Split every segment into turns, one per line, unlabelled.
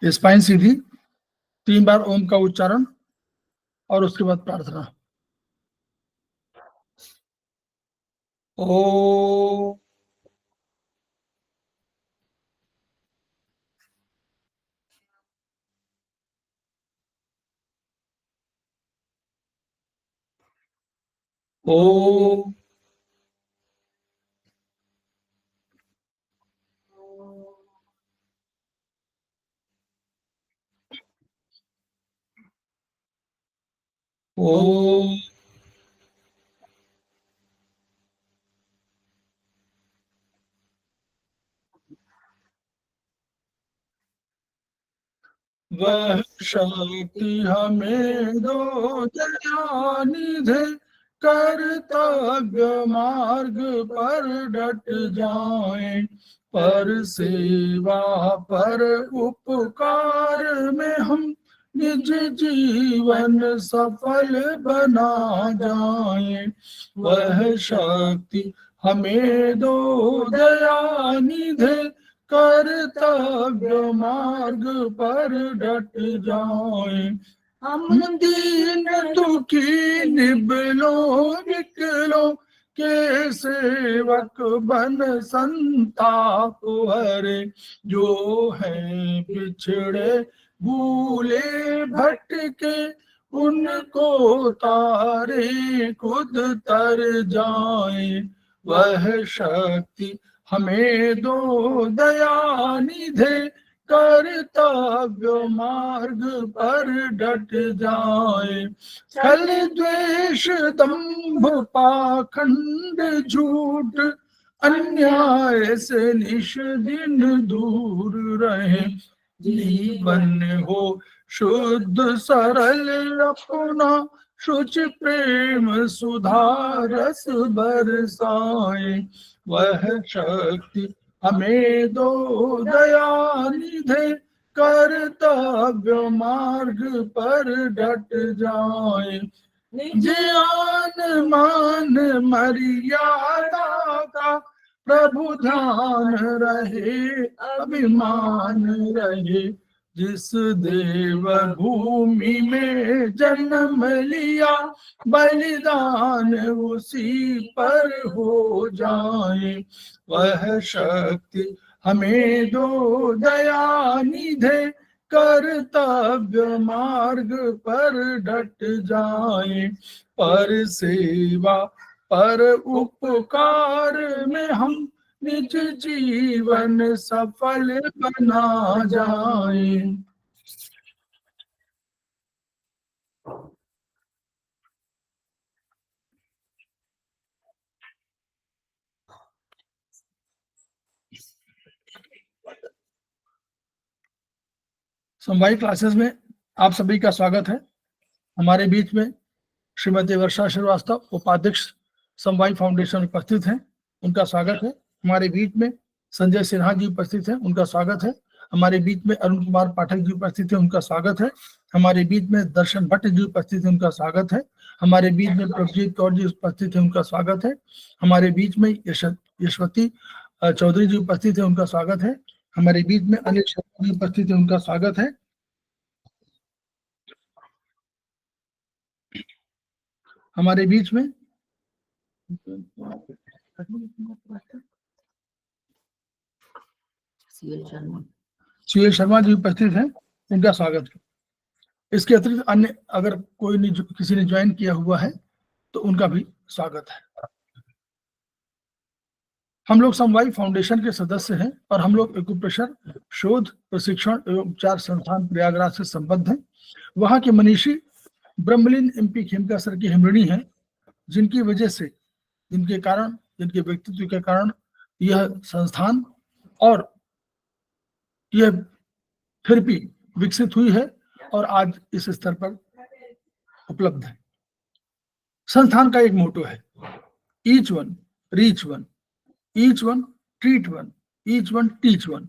Spine सीधी, 3 बार ओम का उच्चारण और उसके बाद प्रार्थना। ओ ओ ओ वह शक्ति हमें दो दयानिधे, कर्तव्य मार्ग पर डट जाए, पर सेवा पर उपकार में हम निज जीवन सफल बना जाए। वह शक्ति हमें दो दयानिधे, कर्तव्य मार्ग पर डट जाए। हम दीन दुखी निबलो निकलो के सेवक बन संताप हरे, जो है पिछड़े भूले भटके, उनको तारे खुद तर जाए। वह शक्ति हमें दो दयानिधे, कर्तव्य मार्ग पर डट जाए। छल द्वेष दंभ पाखंड झूठ, अन्याय से निश दिन दूर रहे। जीवन हो शुद्ध सरल अपना, शुचि प्रेम सुधा रस बरसाए। वह शक्ति हमें दो दयानिधे, कर्तव्य मार्ग पर डट जाए। ज्ञान मान मर्यादा का प्रभु ध्यान रहे, अभिमान रहे। जिस देव भूमि में जन्म लिया, बलिदान उसी पर हो जाए। वह शक्ति हमें दो दयानिधे, कर्तव्य मार्ग पर डट जाए। पर सेवा पर उपकार में हम निज जीवन सफल बना जाए। समवायिक क्लासेस में आप सभी का स्वागत है। हमारे बीच में श्रीमती वर्षा श्रीवास्तव, उपाध्यक्ष समवायिक फाउंडेशन उपस्थित हैं, उनका स्वागत है। हमारे बीच में संजय सिन्हा जी उपस्थित हैं, उनका स्वागत है। हमारे बीच में अरुण कुमार पाठक जी उपस्थित हैं, उनका स्वागत है। हमारे बीच में दर्शन भट्ट जी उपस्थित हैं, उनका स्वागत है। हमारे बीच में प्रभजीत कौर जी उपस्थित हैं, उनका स्वागत है। हमारे बीच में यशवती चौधरी जी उपस्थित हैं, उनका स्वागत है। हमारे बीच में अनिल शर्मा जी उपस्थित हैं, उनका स्वागत है। हमारे बीच में सुशील शर्मा जी उपस्थित हैं, उनका स्वागत है। इसके अतिरिक्त अन्य अगर कोई ने किसी ने ज्वाइन किया हुआ है तो उनका भी स्वागत है। हम लोग समवायिक फाउंडेशन के सदस्य हैं और हम लोग एक्यूप्रेशर शोध प्रशिक्षण एवं उपचार संस्थान प्रयागराज से संबद्ध हैं। वहां के मनीषी ब्रह्मलीन MP खेमका सर की हिमरणी है, जिनकी वजह से, जिनके कारण, जिनके व्यक्तित्व के कारण यह संस्थान और यह थेरेपी विकसित हुई है और आज इस स्तर पर उपलब्ध है। संस्थान का एक मोटो है, each one reach one, each one treat one, each one teach one.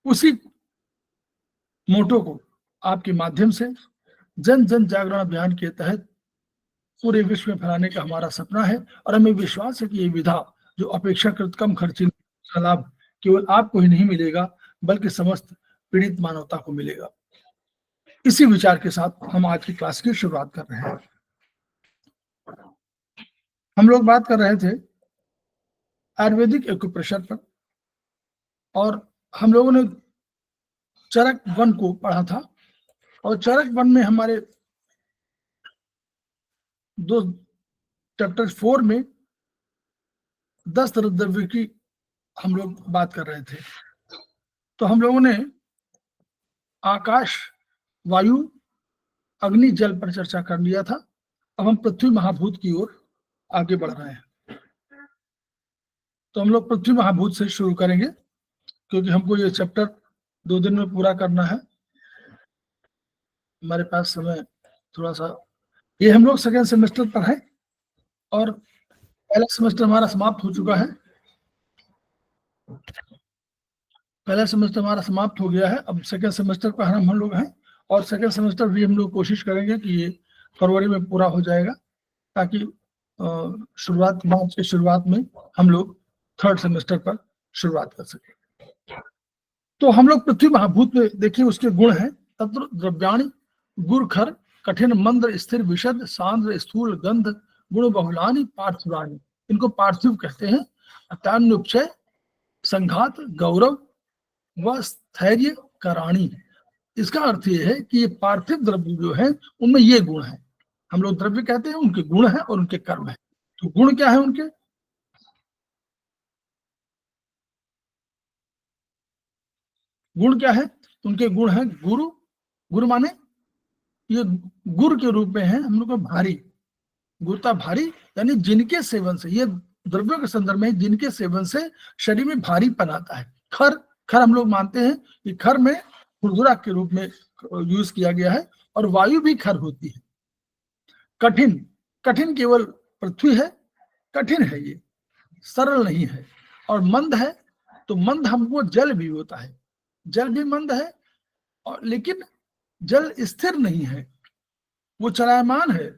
उसी मोटो को आपके माध्यम से जन जन जागरण अभियान के तहत पूरे विश्व में फैलाने का हमारा सपना है और हमें विश्वास है कि ये विधा जो अपेक्षाकृत कम खर्चीला लाभ केवल आपको ही नहीं मिलेगा बल्कि समस्त पीड़ित मानवता को मिलेगा। इसी विचार के साथ हम आज की क्लास की शुरुआत कर रहे हैं। हम लोग बात कर रहे थे आयुर्वेदिक एक्यूप्रेशर पर, और हम लोगों ने चरक 1 को पढ़ा था, और चरक 1 में हमारे दो चैप्टर 4 में 10 द्रव्य की हम लोग बात कर रहे थे। तो हम लोगों ने आकाश, वायु, अग्नि, जल पर चर्चा कर लिया था। अब हम पृथ्वी महाभूत की ओर आगे बढ़ रहे हैं। तो हम लोग पृथ्वी महाभूत से शुरू करेंगे, क्योंकि हमको ये चैप्टर 2 दिन में पूरा करना है। हमारे पास समय थोड़ा सा, ये हम लोग सेकेंड सेमेस्टर पर है और पहला सेमेस्टर हमारा समाप्त हो चुका है। पहला सेमेस्टर हमारा समाप्त हो गया है, अब सेकेंड सेमेस्टर पर हम लोग हैं, और सेकेंड सेमेस्टर भी हम लोग कोशिश करेंगे कि ये फरवरी में पूरा हो जाएगा, ताकि शुरुआत मार्च की शुरुआत में हम लोग थर्ड सेमेस्टर पर शुरुआत कर सकें। तो हम लोग पृथ्वी महाभूत में देखिए उसके गुण हैं। तत्र द्रव्याणि गुरखर कठिन मंद्र स्थिर विशद सांद्र स्थूल गंध गुण बहुलानी पार्थिवानी। इनको पार्थिव कहते हैं। अत्यान्योपचय संघात गौरव व स्थैर्य कराणी। इसका अर्थ ये है कि ये पार्थिव द्रव्य जो है उनमें ये गुण है। हम लोग द्रव्य कहते हैं, उनके गुण हैं और उनके कर्म हैं। तो गुण क्या है उनके? गुण क्या है? उनके गुण है गुरु। गुरु माने ये गुर के रूप में है हम लोग को भारी, गुरुता भारी, यानी जिनके सेवन से, ये द्रव्यों के संदर्भ में जिनके सेवन से शरीर में भारीपन आता है। खर, खर हम लोग मानते हैं कि खर में खुरदुरा के रूप में यूज किया गया है, और वायु भी खर होती है। कठिन, कठिन केवल पृथ्वी है, कठिन है, ये सरल नहीं है। और मंद है, तो मंद हमको जल भी होता है, जल भी मंद है, और लेकिन जल स्थिर नहीं है, वो चलायमान है।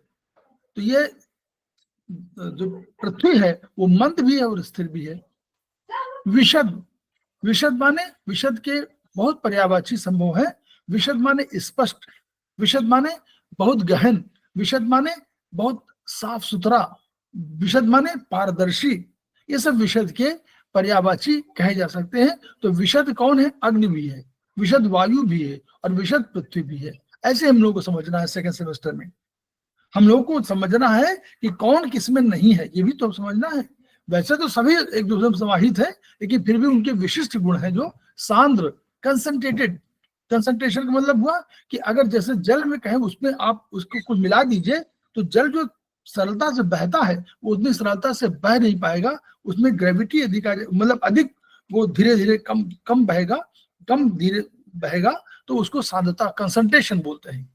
तो ये जो पृथ्वी है वो मंद भी है और स्थिर भी है। विशद, विशद माने, विशद के बहुत पर्यायवाची संभव है। विशद माने स्पष्ट, विशद माने बहुत गहन, विशद माने बहुत साफ सुथरा, विशद माने पारदर्शी। ये सब विशद के पर्यायवाची कहे जा सकते हैं। तो विशद कौन है? अग्नि भी है, विशद वायु भी है, और विशद पृथ्वी भी है। ऐसे हम लोग को समझना है। सेकेंड सेमेस्टर में हम लोग को समझना है कि कौन किसमें नहीं है, ये भी तो समझना है। वैसे तो सभी एक दूसरे में समाहित है, लेकिन फिर भी उनके विशिष्ट गुण हैं जो सांद्र, कंसंट्रेटेड। कंसंट्रेशन का मतलब हुआ कि अगर जैसे जल में कहें उसमें आप उसको कुछ मिला दीजिए, तो जल जो सरलता से बहता है वो उतनी सरलता से बह नहीं पाएगा। उसमें ग्रेविटी अधिक मतलब अधिक, वो धीरे धीरे कम कम बहेगा, कम धीरे बहेगा, तो उसको सांद्रता, कंसंट्रेशन बोलते हैं।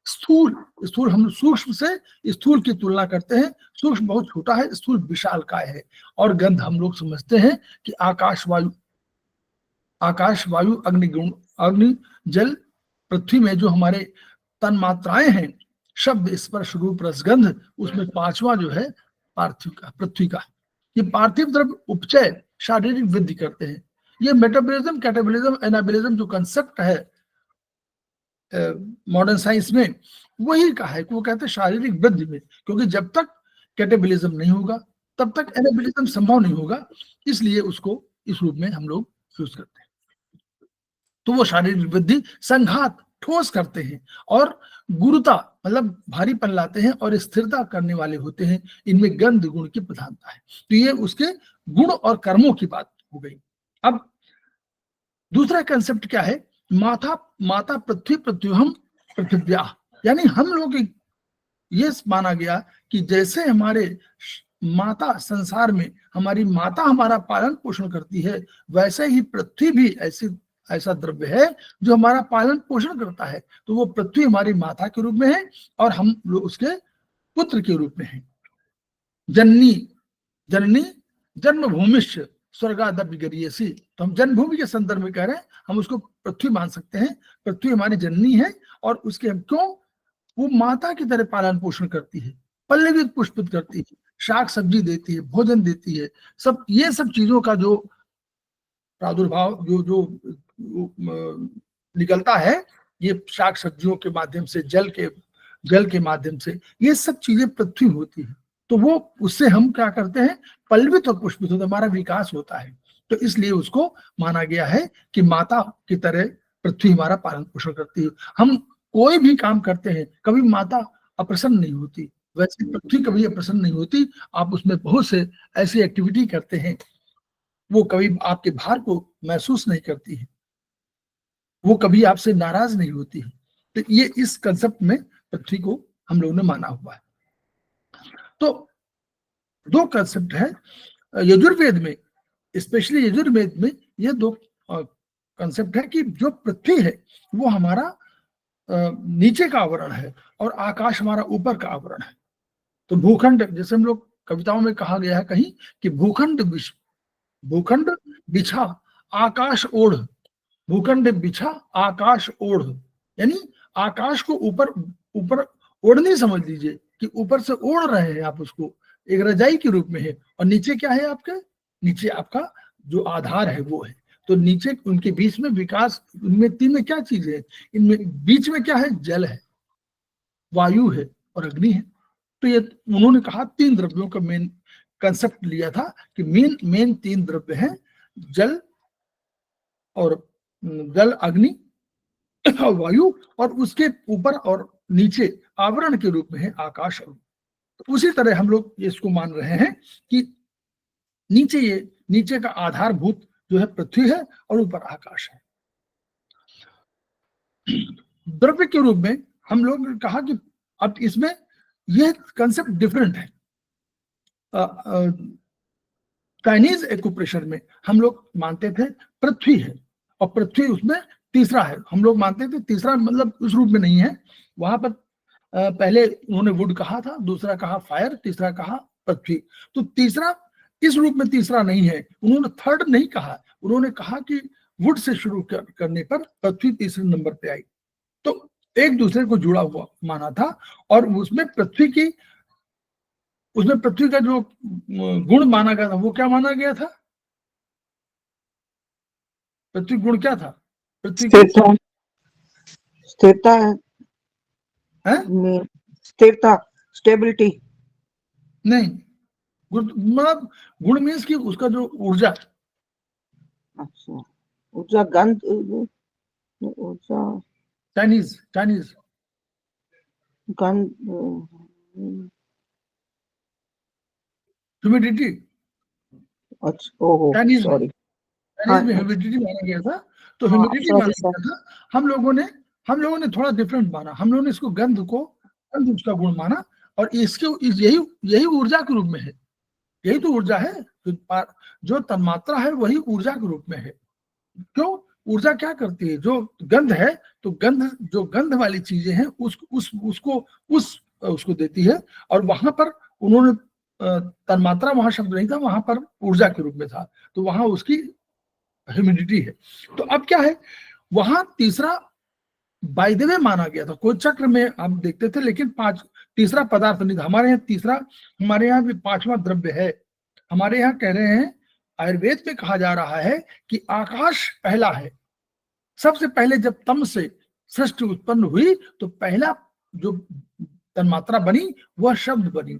स्थूल, स्थूल हम सूक्ष्म से स्थूल की तुलना करते हैं। सूक्ष्म बहुत छोटा है, स्थूल विशालकाय है। और गंध हम लोग समझते हैं कि आकाश वायु, आकाश वायु अग्नि गुण, अग्नि जल पृथ्वी में जो हमारे तन मात्राएं हैं, शब्द स्पर्श रूप रसगंध, उसमें पांचवा जो है पार्थिव का, पृथ्वी का। ये पार्थिव द्रव्य उपचय, शारीरिक वृद्धि करते हैं। ये मेटाबॉलिज्म, कैटाबॉलिज्म, एनाबॉलिज्म जो कंसेप्ट है मॉडर्न साइंस में, वही का है कि वो कहते हैं शारीरिक वृद्धि में, क्योंकि जब तक कैटेबॉलिज्म नहीं होगा तब तक एनाबॉलिज्म संभव नहीं होगा। इसलिए उसको इस रूप में हम लोग यूज करते हैं। तो वो शारीरिक वृद्धि, संघात ठोस करते हैं, और गुरुता मतलब भारीपन लाते हैं, और स्थिरता करने वाले होते हैं। इनमें गंध गुण की प्रधानता है। तो ये उसके गुण और कर्मों की बात हो गई। अब दूसरा कंसेप्ट क्या है? माता, माता पृथ्वी पृथ्व्यहम पृथिव्या, यानी हम लोग ये माना गया कि जैसे हमारे माता संसार में, हमारी माता हमारा पालन पोषण करती है, वैसे ही पृथ्वी भी ऐसी ऐसा द्रव्य है जो हमारा पालन पोषण करता है। तो वो पृथ्वी हमारी माता के रूप में है, और हम लोग उसके पुत्र के रूप में हैं। जननी, जननी जन्मभूमिश्च स्वर्गादपिगरीयसी। तो हम जन्मभूमि के संदर्भ में कह रहे हैं, हम उसको पृथ्वी मान सकते हैं। पृथ्वी हमारी जननी है, और उसके क्यों? वो माता की तरह पालन पोषण करती है, पल्लवित पुष्पित करती है, शाक सब्जी देती है, भोजन देती है। सब ये सब चीजों का जो प्रादुर्भाव जो जो निकलता है, ये शाक सब्जियों के माध्यम से, जल के माध्यम से, ये सब चीजें पृथ्वी होती है। तो वो उससे हम क्या करते हैं, पल्वित और पुष्पित होते, हमारा विकास होता है। तो इसलिए उसको माना गया है कि माता की तरह पृथ्वी हमारा पालन पोषण करती है। हम कोई भी काम करते हैं, कभी माता अप्रसन्न नहीं होती, वैसे पृथ्वी कभी अप्रसन्न नहीं होती। आप उसमें बहुत से ऐसी एक्टिविटी करते हैं, वो कभी आपके भार को महसूस नहीं करती है, वो कभी आपसे नाराज नहीं होती है। तो ये इस कंसेप्ट में पृथ्वी को हम लोगों ने माना हुआ है। तो दो कंसेप्ट है यजुर्वेद में, स्पेशली यजुर्वेद में ये दो कंसेप्ट है कि जो पृथ्वी है वो हमारा नीचे का आवरण है और आकाश हमारा ऊपर का आवरण है। तो भूखंड, जैसे हम लोग कविताओं में कहा गया है कहीं कि भूखंड बिछा आकाश ओढ़, भूखंड बिछा आकाश ओढ़, यानी आकाश को ऊपर ऊपर ओढ़नी समझ लीजिए कि ऊपर से ओढ़ रहे हैं आप उसको, एक रजाई के रूप में है। और नीचे क्या है आपके, नीचे आपका जो आधार है वो है। तो नीचे उनके बीच में विकास, उनमें तीन में क्या चीज है, इनमें बीच में क्या है, जल है, वायु है और अग्नि है। तो ये उन्होंने कहा तीन द्रव्यों का मेन कंसेप्ट लिया था कि मेन तीन द्रव्य हैं, जल और जल, अग्नि और वायु, और उसके ऊपर और नीचे आवरण के रूप में है आकाश। और तो उसी तरह हम लोग इसको मान रहे हैं कि नीचे का आधारभूत जो है पृथ्वी है और ऊपर आकाश है। द्रव्य के रूप में हम लोग ने कहा कि अब इसमें यह कंसेप्ट डिफरेंट है। चाइनीज एक्यूप्रेशर में हम लोग मानते थे पृथ्वी है, और पृथ्वी उसमें तीसरा है। हम लोग मानते थे तीसरा मतलब उस रूप में नहीं है, वहां पर पहले उन्होंने वुड कहा था, दूसरा कहा फायर, तीसरा कहा पृथ्वी। तो तीसरा इस रूप में तीसरा नहीं है, उन्होंने थर्ड नहीं कहा, उन्होंने कहा कि वुड से शुरू करने पर पृथ्वी तीसरे नंबर पे आई। तो एक दूसरे को जुड़ा हुआ माना था, और उसमें पृथ्वी का जो गुण माना गया था वो क्या माना गया था, पृथ्वी गुण क्या था, पृथ्वी
स्थिरता, स्थिरता
है,
स्थिरता, स्टेबिलिटी
नहीं, मतलब गुण मीन्स कि उसका जो ऊर्जा।
अच्छा, ऊर्जा, गंध, ऊर्जा,
चाइनीज
गंध,
ह्यूमिडिटी।
अच्छा, ओहो सॉरी,
में ह्यूमिडिटी माना गया था। तो ह्यूमिडिटी माना गया था। हम लोगों ने थोड़ा डिफरेंट माना, हम लोगों ने इसको गंध उसका गुण माना, और यही ऊर्जा के रूप में है, यही तो ऊर्जा है, जो तन्मात्रा है वही ऊर्जा के रूप में है। क्यों, ऊर्जा क्या करती है, जो गंध है, तो जो गंध वाली चीजें हैं उसको देती है। और वहां पर उन्होंने तन्मात्रा वहां शब्द नहीं था, वहां पर ऊर्जा के रूप में था, तो वहां उसकी ह्यूमिडिटी है। तो अब क्या है, वहां तीसरा बाय द वे माना गया था, कोई चक्र में आप देखते थे, लेकिन तीसरा पदार्थ नहीं था। हमारे यहाँ भी पांचवा द्रव्य है। हमारे यहाँ कह रहे हैं, आयुर्वेद में कहा जा रहा है कि आकाश पहला है। सबसे पहले जब तम से सृष्टि उत्पन्न हुई तो पहला जो तन्मात्रा बनी वह शब्द बनी,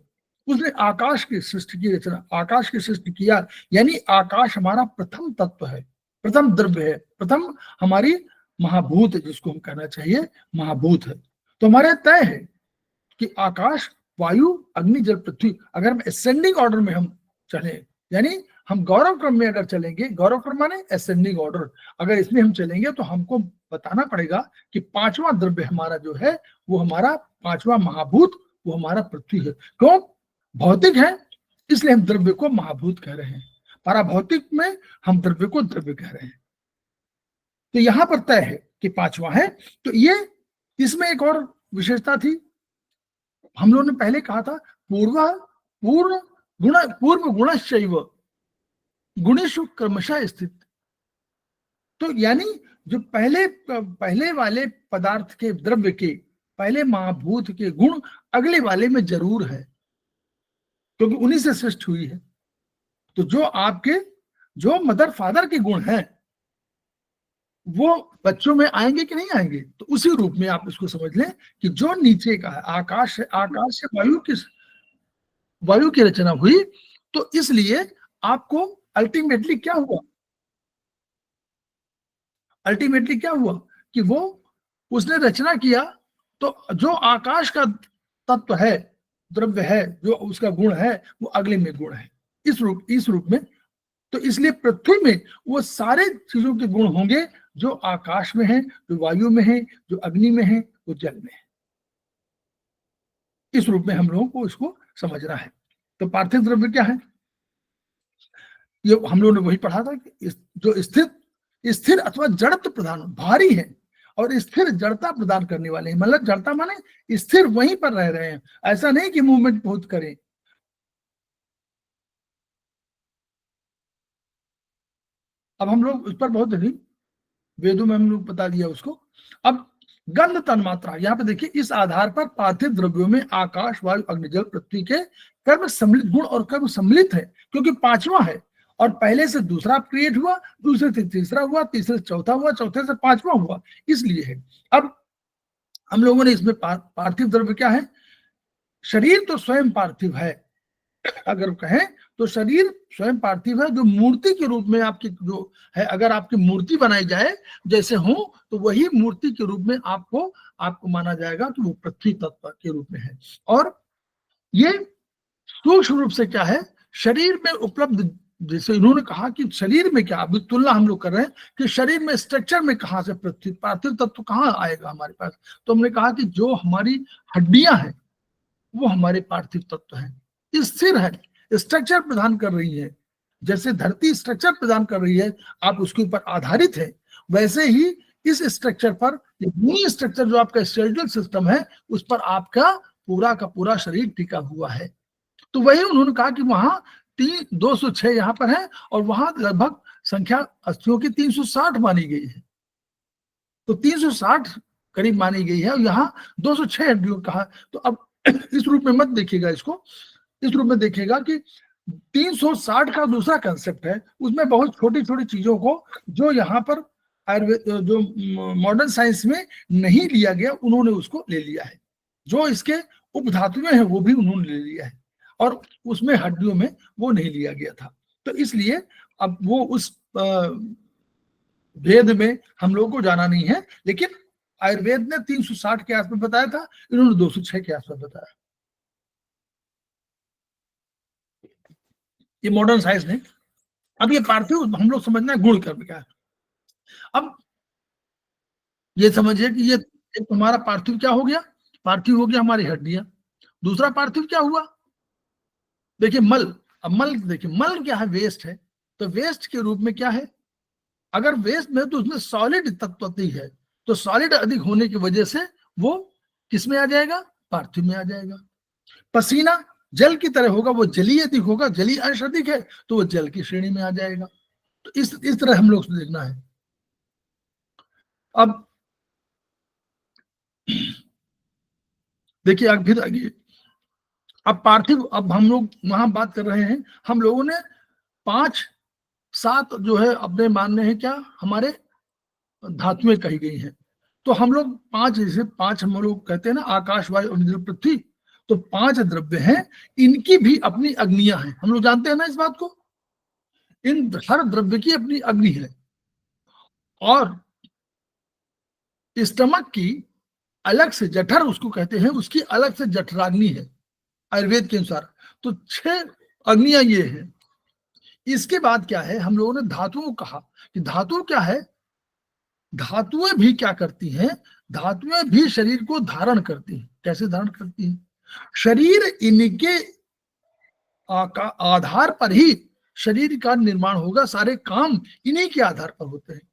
उसने आकाश की सृष्टि की रचना, आकाश की सृष्टि किया। यानी आकाश हमारा प्रथम तत्व है, प्रथम द्रव्य है, प्रथम हमारी महाभूत है, जिसको हम कहना चाहिए महाभूत है। तो हमारे तय है कि आकाश, वायु, अग्नि, जल, पृथ्वी। अगर हम असेंडिंग ऑर्डर में हम चले, यानी हम गौरव क्रम में अगर चलेंगे, गौरव क्रम माने असेंडिंग ऑर्डर, अगर इसमें हम चलेंगे तो हमको बताना पड़ेगा कि पांचवा द्रव्य हमारा जो है वो हमारा पांचवा महाभूत, वो हमारा पृथ्वी है। क्यों, भौतिक है इसलिए हम द्रव्य को महाभूत कह रहे हैं, पराभौतिक में हम द्रव्य को द्रव्य कह रहे हैं। तो यहां पर तय है कि पांचवा है। तो ये इसमें एक और विशेषता थी, हम लोगों ने पहले कहा था पूर्व गुणश्चैव गुणेषु क्रमशः स्थित। तो यानी जो पहले वाले पदार्थ के, द्रव्य के, पहले महाभूत के गुण अगले वाले में जरूर है, क्योंकि उन्हीं से सृष्टि हुई है। तो जो आपके जो मदर फादर के गुण हैं वो बच्चों में आएंगे कि नहीं आएंगे, तो उसी रूप में आप इसको समझ लें कि जो नीचे का है, आकाश है, आकाश से वायु की रचना हुई, तो इसलिए आपको अल्टीमेटली क्या हुआ, अल्टीमेटली क्या हुआ कि वो उसने रचना किया, तो जो आकाश का तत्व है, द्रव्य है, जो उसका गुण है, वो अगले में गुण है, इस रूप में। तो इसलिए पृथ्वी में वो सारे चीजों के गुण होंगे जो आकाश में है, जो वायु में है, जो अग्नि में है, वो जल में है। इस रूप में हम लोगों को इसको समझना है। तो पार्थिव द्रव्य क्या है, ये हम लोगों ने वही पढ़ा था कि जो स्थिर अथवा जड़त्व प्रदान, भारी है और स्थिर जड़ता प्रदान करने वाले हैं। मतलब जड़ता माने स्थिर वहीं पर रह रहे हैं, ऐसा नहीं कि मूवमेंट बहुत करें। अब हम लोग उस पर बहुत नहीं, वेदों में हम लोग बता दिया उसको। अब गंध तन्मात्रा, यहाँ पे देखिए, इस आधार पर पार्थिव द्रव्यों में आकाश, वायु, अग्नि, जल, पृथ्वी के कर्म सम्मिलित गुण और कर्म सम्मिलित है, क्योंकि पांचवा है और पहले से दूसरा क्रिएट हुआ, दूसरे से तीसरा हुआ, तीसरे से चौथा हुआ, चौथे से पांचवा हुआ, इसलिए है। अब हम लोगों ने इसमें पार्थिव द्रव्य क्या है, शरीर तो स्वयं पार्थिव है, अगर कहें तो शरीर स्वयं पार्थिव है, जो मूर्ति के रूप में आपकी जो है, अगर आपकी मूर्ति बनाई जाए जैसे हो, तो वही मूर्ति के रूप में आपको माना जाएगा कि वो पृथ्वी तत्व के रूप में है। और ये सूक्ष्म रूप से क्या है, शरीर में उपलब्ध, जैसे इन्होंने कहा कि शरीर में क्या, अभी तुलना हम लोग कर रहे हैं कि शरीर में स्ट्रक्चर में कहां से पृथ्वी पार्थिव तत्व कहां आएगा हमारे पास, तो हमने कहा कि जो हमारी हड्डियां हैं वो हमारे पार्थिव तत्व है, स्थिर है, स्ट्रक्चर प्रदान कर रही है। जैसे धरती स्ट्रक्चर प्रदान कर रही है, आप उसके ऊपर आधारित है, वैसे ही इस स्ट्रक्चर पर, ये स्ट्रक्चर जो आपका स्केलेटल सिस्टम है, उस पर आपका पूरा का पूरा शरीर टिका हुआ है। तो वही उन्होंने कहा कि वहां 206 यहाँ पर है और वहां लगभग संख्या अस्थियों की 360 मानी गई है, तो 360 करीब मानी गई है और यहाँ 206 हड्डियों कहा। तो अब इस रूप में मत देखिएगा इसको, इस रूप में देखिएगा कि 360 का दूसरा कंसेप्ट है, उसमें बहुत छोटी छोटी चीजों को जो यहाँ पर आयुर्वेद, जो मॉडर्न साइंस में नहीं लिया गया, उन्होंने उसको ले लिया है। जो इसके उपधातुएं हैं वो भी उन्होंने ले लिया है, और उसमें हड्डियों में वो नहीं लिया गया था। तो इसलिए अब वो उस भेद में हम लोगों को जाना नहीं है, लेकिन आयुर्वेद ने 360 के आसपास बताया था, इन्होंने 206 के आसपास बताया, ये मॉडर्न साइंस ने। अब ये पार्थिव हम लोग समझना है गुण कर्म क्या है। अब ये समझिए कि ये एक हमारा पार्थिव क्या हो गया, पार्थिव हो गया हमारी हड्डियां। दूसरा पार्थिव क्या हुआ, देखिए मल। अब मल देखिए, मल क्या है, वेस्ट है, तो वेस्ट के रूप में क्या है, अगर वेस्ट में तो उसमें सॉलिड तत्व अधिक है, तो सॉलिड अधिक होने की वजह से वो किस में आ जाएगा, पार्थिव में आ जाएगा। पसीना जल की तरह होगा, वो जलीय अधिक होगा, जलीय अंश अधिक है तो वो जल की श्रेणी में आ जाएगा। तो इस तरह हम लोग से देखना है। अब देखिए फिर आगे, अब पार्थिव, अब हम लोग वहां बात कर रहे हैं, हम लोगों ने 5-7 जो है अपने मानने हैं क्या, हमारे धातुएं कही गई हैं, तो हम लोग 5, जैसे 5 हम लोग कहते हैं ना, आकाश, वायु, अग्नि, जल, पृथ्वी, तो 5 द्रव्य हैं, इनकी भी अपनी अग्नियां हैं, हम लोग जानते हैं ना इस बात को। इन हर द्रव्य की अपनी अग्नि है, और स्टमक की अलग से जठर उसको कहते हैं, उसकी अलग से जठराग्नि है आयुर्वेद के अनुसार। तो 6 अग्नियां ये हैं। इसके बाद क्या है, हम लोगों ने धातुओं कहा कि धातु क्या है, धातुएं भी क्या करती हैं, धातुएं भी शरीर को धारण करती हैं। कैसे धारण करती हैं, शरीर इनके आधार पर ही शरीर का निर्माण होगा, सारे काम इन्हीं के आधार पर होते हैं,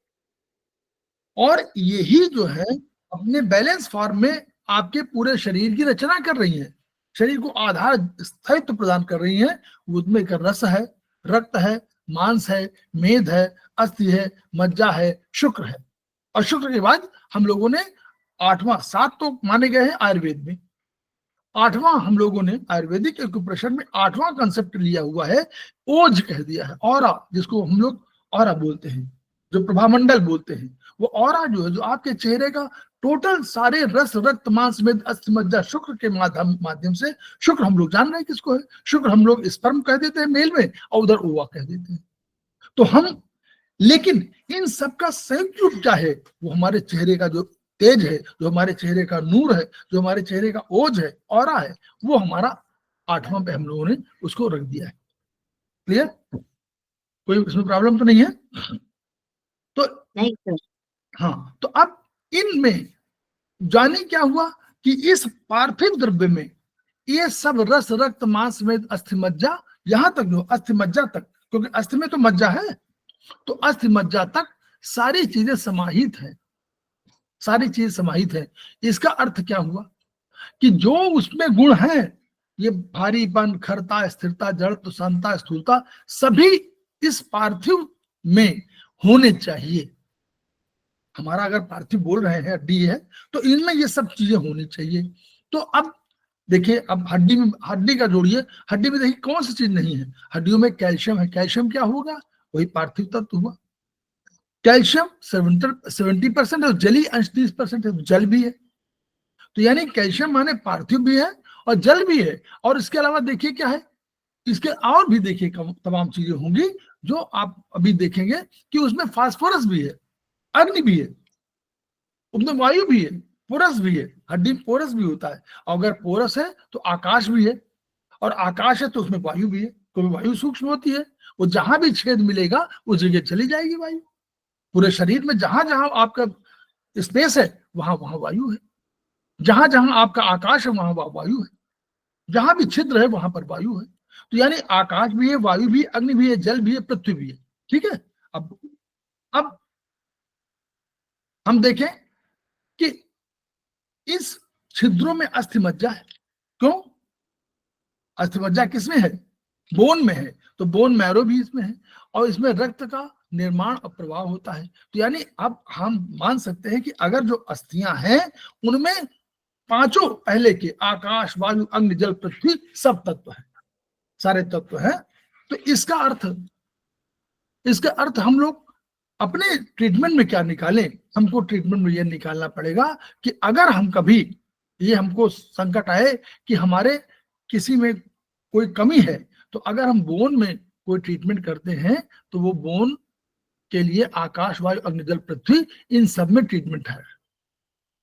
और यही जो है अपने बैलेंस फॉर्म में आपके पूरे शरीर की रचना कर रही है, शरीर को आधार स्थायित्व प्रदान कर रही है। उसमें का रस है, रक्त है, मांस है, मेद है, अस्थि है, मज्जा है, शुक्र है, और शुक्र के बाद हम लोगों ने 8वां, 7 तो माने गए हैं आयुर्वेद में, 8वां हम लोगों ने आयुर्वेदिक एक्यूप्रेशर में 8वां कंसेप्ट लिया हुआ है, ओज कह दिया है, ऑरा, जिसको हम लोग ऑरा बोलते हैं, जो प्रभामंडल बोलते हैं। वो ऑरा जो है, जो आपके चेहरे का टोटल सारे रस रक्त मांस में अस्थि मज्जा शुक्र के माध्यम से, शुक्र हम लोग जान रहे हैं किसको है, शुक्र हम लोग स्पर्म कह देते हैं मेल में, और उधर ओवा कह देते हैं। तो हम, लेकिन इन सब का संयुक्त रूप क्या है, वो हमारे चेहरे का जो तेज है, जो हमारे चेहरे का नूर है, जो हमारे चेहरे का ओज है, ऑरा है, वो हमारा 8वां पे हम लोगों ने उसको रख दिया है। क्लियर? कोई इसमें प्रॉब्लम तो नहीं है? तो
नहीं सर।
हाँ, तो अब इनमें जाने क्या हुआ कि इस पार्थिव द्रव्य में ये सब रस रक्त मांस में अस्थि मज्जा, यहां तक जो अस्थि मज्जा तक, क्योंकि अस्थि में तो मज्जा है, तो अस्थि मज्जा तक सारी चीजें समाहित है, सारी चीज समाहित है। इसका अर्थ क्या हुआ कि जो उसमें गुण है, ये भारीपन, खरता, स्थिरता, जड़त्व, शांता, स्थूलता, सभी इस पार्थिव में होने चाहिए। हमारा अगर पार्थिव बोल रहे हैं हड्डी है, तो इनमें ये सब चीजें होनी चाहिए। तो अब देखिए, अब हड्डी में, हड्डी का जोड़िए, हड्डी में देखिए कौन सी चीज नहीं है, हड्डियों में कैल्शियम है, कैल्शियम क्या होगा, वही पार्थिव तत्व हुआ। कैल्शियम 70% है, जली अंश 30% है, जल भी है। तो यानी कैल्शियम माने पार्थिव भी है और जल भी है। और इसके अलावा देखिए क्या है, इसके और भी देखिए तमाम चीजें होंगी जो आप अभी देखेंगे कि उसमें फास्फोरस भी है, अग्नि भी है, उसमें वायु भी है, पोरस भी है, हड्डी पोरस भी होता है। और अगर पोरस है तो आकाश भी है, और आकाश है तो उसमें वायु भी है, क्योंकि वायु सूक्ष्म होती है, वो जहां भी छेद मिलेगा उस जगह चली जाएगी वायु। पूरे शरीर में जहां जहां आपका स्पेस है वहां वहां वायु है, जहां जहां आपका आकाश है वहां वायु है, जहां भी छिद्र है वहां पर वायु है। तो यानी आकाश भी है, वायु भी, अग्नि भी है, जल भी है, पृथ्वी भी है। ठीक है? अब हम देखें कि इस छिद्रों में अस्थि मज्जा है। क्यों? अस्थि मज्जा किसमें है? बोन में है, तो बोन मैरो भी इसमें है, और इसमें रक्त का निर्माण और प्रवाह होता है। तो यानी अब हम मान सकते हैं कि अगर जो अस्थियां हैं उनमें पांचों पहले के आकाश, वायु, अग्नि, जल, पृथ्वी सब तत्व है, सारे तत्व है। तो इसका अर्थ हम लोग अपने ट्रीटमेंट में क्या निकालें? हमको ट्रीटमेंट में यह निकालना पड़ेगा कि अगर हम कभी ये हमको संकट आए कि हमारे किसी में कोई कमी है, तो अगर हम बोन में कोई ट्रीटमेंट करते हैं तो वो बोन के लिए आकाश, वायु, अग्नि, जल, पृथ्वी, इन सब में ट्रीटमेंट है।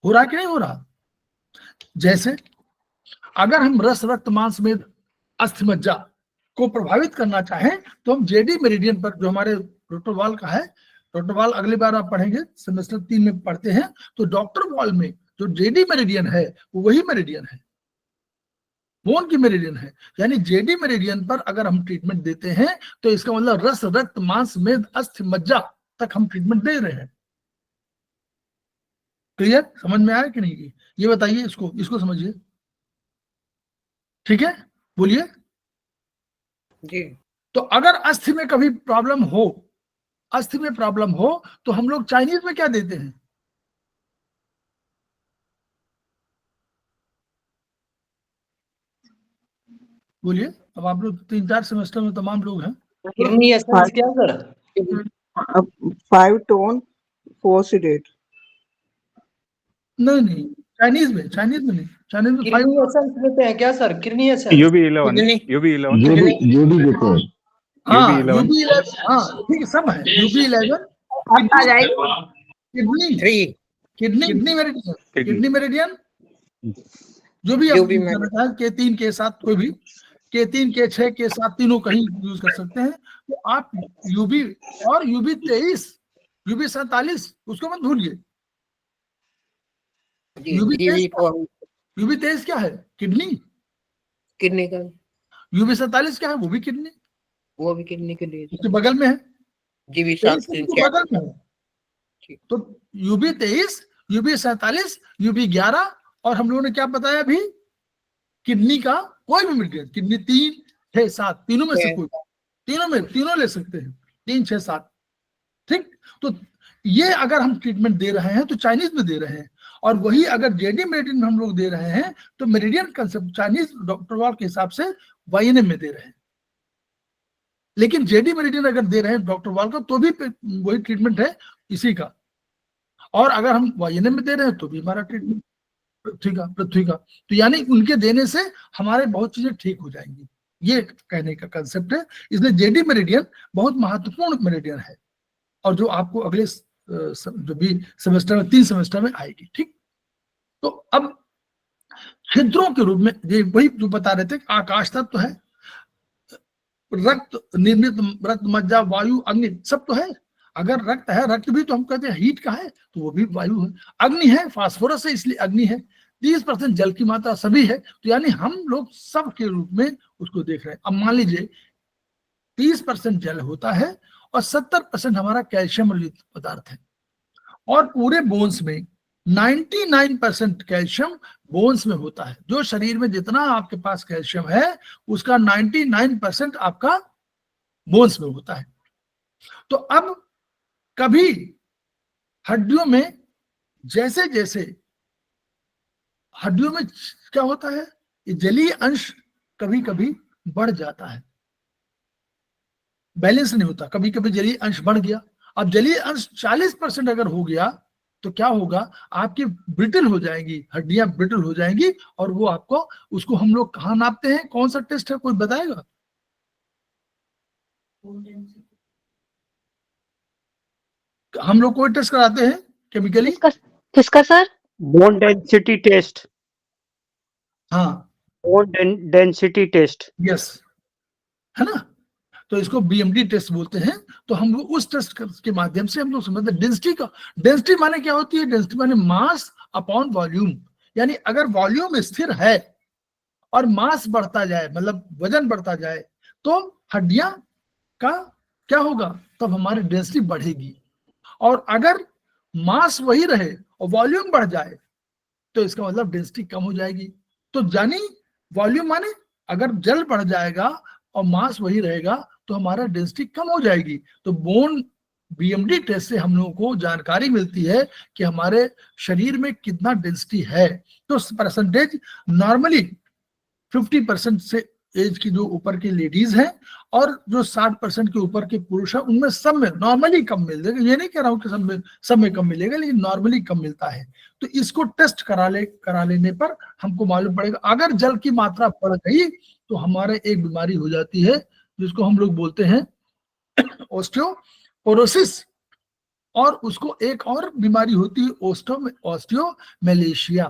हो रहा कि नहीं हो रहा? जैसे अगर हम रस रक्त मांस में अस्थि मज्जा को प्रभावित करना चाहें तो हम जेडी मेरिडियन पर, जो हमारे डॉक्टर वॉल का है, डॉक्टर वॉल अगली बार आप पढ़ेंगे, सेमेस्टर 3 में पढ़ते हैं, तो डॉक्टर वॉल में जो जेडी मेरिडियन है वो वही मेरिडियन है, बोन की मेरिडियन है। यानी जेडी मेरिडियन पर अगर हम ट्रीटमेंट देते हैं तो इसका मतलब रस रक्त मांस में अस्थि मज्जा तक हम ट्रीटमेंट दे रहे हैं। क्लियर? समझ में आया कि नहीं? ये बताइए, इसको समझिए। ठीक है, बोलिए
जी।
तो अगर अस्थि में कभी प्रॉब्लम हो, अस्थि में प्रॉब्लम हो, तो हम लोग चाइनीज में क्या देते हैं? बोलिए। अब आप लोग 3-4 सेमेस्टर में तमाम लोग हैं।
किडनी एसेंस क्या सर?
5 टोन फोर्सिडेट।
नहीं, चाइनीज में नहीं, चाइनीज में
किडनी एसेंस देते हैं क्या sir? Kidney essence,
UB11 UB11
देते हैं।
हाँ,
UB11
UB11, हाँ ठीक है, सब है। UB11
आ जाएगी।
किडनी मेरिडियन जो भी आप यूज करना चाहें, K3 K7 कोई भी, K3 K6 K7 तीनों कहीं यूज कर सकते हैं। तो आप UB और UB23 UB47 उसको मत भूलिए। UB23 क्या है? किडनी
का
UB47 क्या है? वो भी किडनी
के लिए
उसके बगल में है,
UB7
बगल में है। तो UB23 UB47 UB11 और हम लोगों ने क्या बताया अभी? किडनी का कोई भी मेरिडियन, किडनी 3 6 7 तीनों में से कोई, तीनों ले सकते हैं, 3 6 7। ठीक, तो ये अगर हम ट्रीटमेंट दे रहे हैं तो चाइनीज में दे रहे हैं, और वही अगर जेडी मेरिडियन में हम लोग दे रहे हैं तो मेरिडियन कंसेप्ट चाइनीज डॉक्टर वाल के हिसाब से वाईएनएम में दे रहे हैं। लेकिन जेडी मेरिडियन अगर दे रहे हैं डॉक्टर वाल का तो भी वही ट्रीटमेंट है इसी का, और अगर हम वाईएनएम में दे रहे हैं तो भी हमारा ट्रीटमेंट पृथ्वी का। तो यानी उनके देने से हमारे बहुत चीजें ठीक हो जाएंगी, ये कहने का कंसेप्ट है। इसलिए जेडी मेरिडियन बहुत महत्वपूर्ण मेरिडियन है, और जो आपको अगले जो भी सेमेस्टर में 3 सेमेस्टर में आएगी। ठीक, तो अब छिद्रों के रूप में ये वही जो बता रहे थे, आकाश तत्व है, रक्त निर्मित रक्त, मज्जा, वायु, अग्नि सब तो है। अगर रक्त है, रक्त भी तो हम कहते हैं हीट का है, तो वो भी वायु है। अग्नि है, फास्फोरस है, इसलिए अग्नि है। 30% जल की मात्रा सभी है, तो यानी हम लोग सब के रूप में उसको देख रहे हैं। अब मान लीजिए 30% जल होता है और 70% हमारा कैल्शियम युक्त पदार्थ है, और पूरे बोन्स में 99% कैल्शियम बोन्स में होता है। जो शरीर में जितना आपके पास कैल्शियम है उसका 99% आपका बोन्स में होता है। तो अब कभी हड्डियों में जैसे जैसे हड्डियों में क्या होता है, ये जलीय अंश कभी कभी बढ़ जाता है, बैलेंस नहीं होता। कभी कभी जलीय अंश बढ़ गया, अब जलीय अंश 40% अगर हो गया तो क्या होगा, आपकी ब्रिटल हो जाएंगी, हड्डियां ब्रिटल हो जाएंगी, और वो आपको, उसको हम लोग कहाँ नापते हैं, कौन सा टेस्ट है, कोई बताएगा? हम लोग कोई टेस्ट कराते हैं केमिकली?
किसका सर?
Bone density test.
हाँ,
बोन डेंसिटी टेस्ट।
यस, है ना। तो इसको बीएमडी टेस्ट बोलते हैं। तो हम लोग उस टेस्ट के माध्यम से हम लोग समझते हैं डेंसिटी का। डेंसिटी माने क्या होती है? डेंसिटी माने मास अपॉन वॉल्यूम। यानी अगर वॉल्यूम स्थिर है और मास बढ़ता जाए, मतलब वजन बढ़ता जाए, तो हड्डियां का क्या होगा, तब हमारी डेंसिटी बढ़ेगी। और अगर मास वही रहे और वॉल्यूम बढ़ जाए तो इसका मतलब डेंसिटी कम हो जाएगी। तो जानी वॉल्यूम माने अगर जल बढ़ जाएगा और मास वही रहेगा तो हमारा डेंसिटी कम हो जाएगी। तो बोन बीएमडी टेस्ट से हम लोगों को जानकारी मिलती है कि हमारे शरीर में कितना डेंसिटी है। तो परसेंटेज नॉर्मली 50% से एज की जो ऊपर की लेडीज हैं और जो 60% के ऊपर के पुरुष हैं, उनमें सब में नॉर्मली कम मिलेगा। ये नहीं कह रहा हूं कि सब में कम मिलेगा, लेकिन नॉर्मली कम मिलता है। तो इसको टेस्ट करा लेने पर हमको मालूम पड़ेगा। अगर जल की मात्रा बढ़ गई तो हमारे एक बीमारी हो जाती है जिसको हम लोग बोलते हैं ऑस्टियोपोरोसिस, और उसको एक और बीमारी होती है ऑस्टियोमेलेशिया।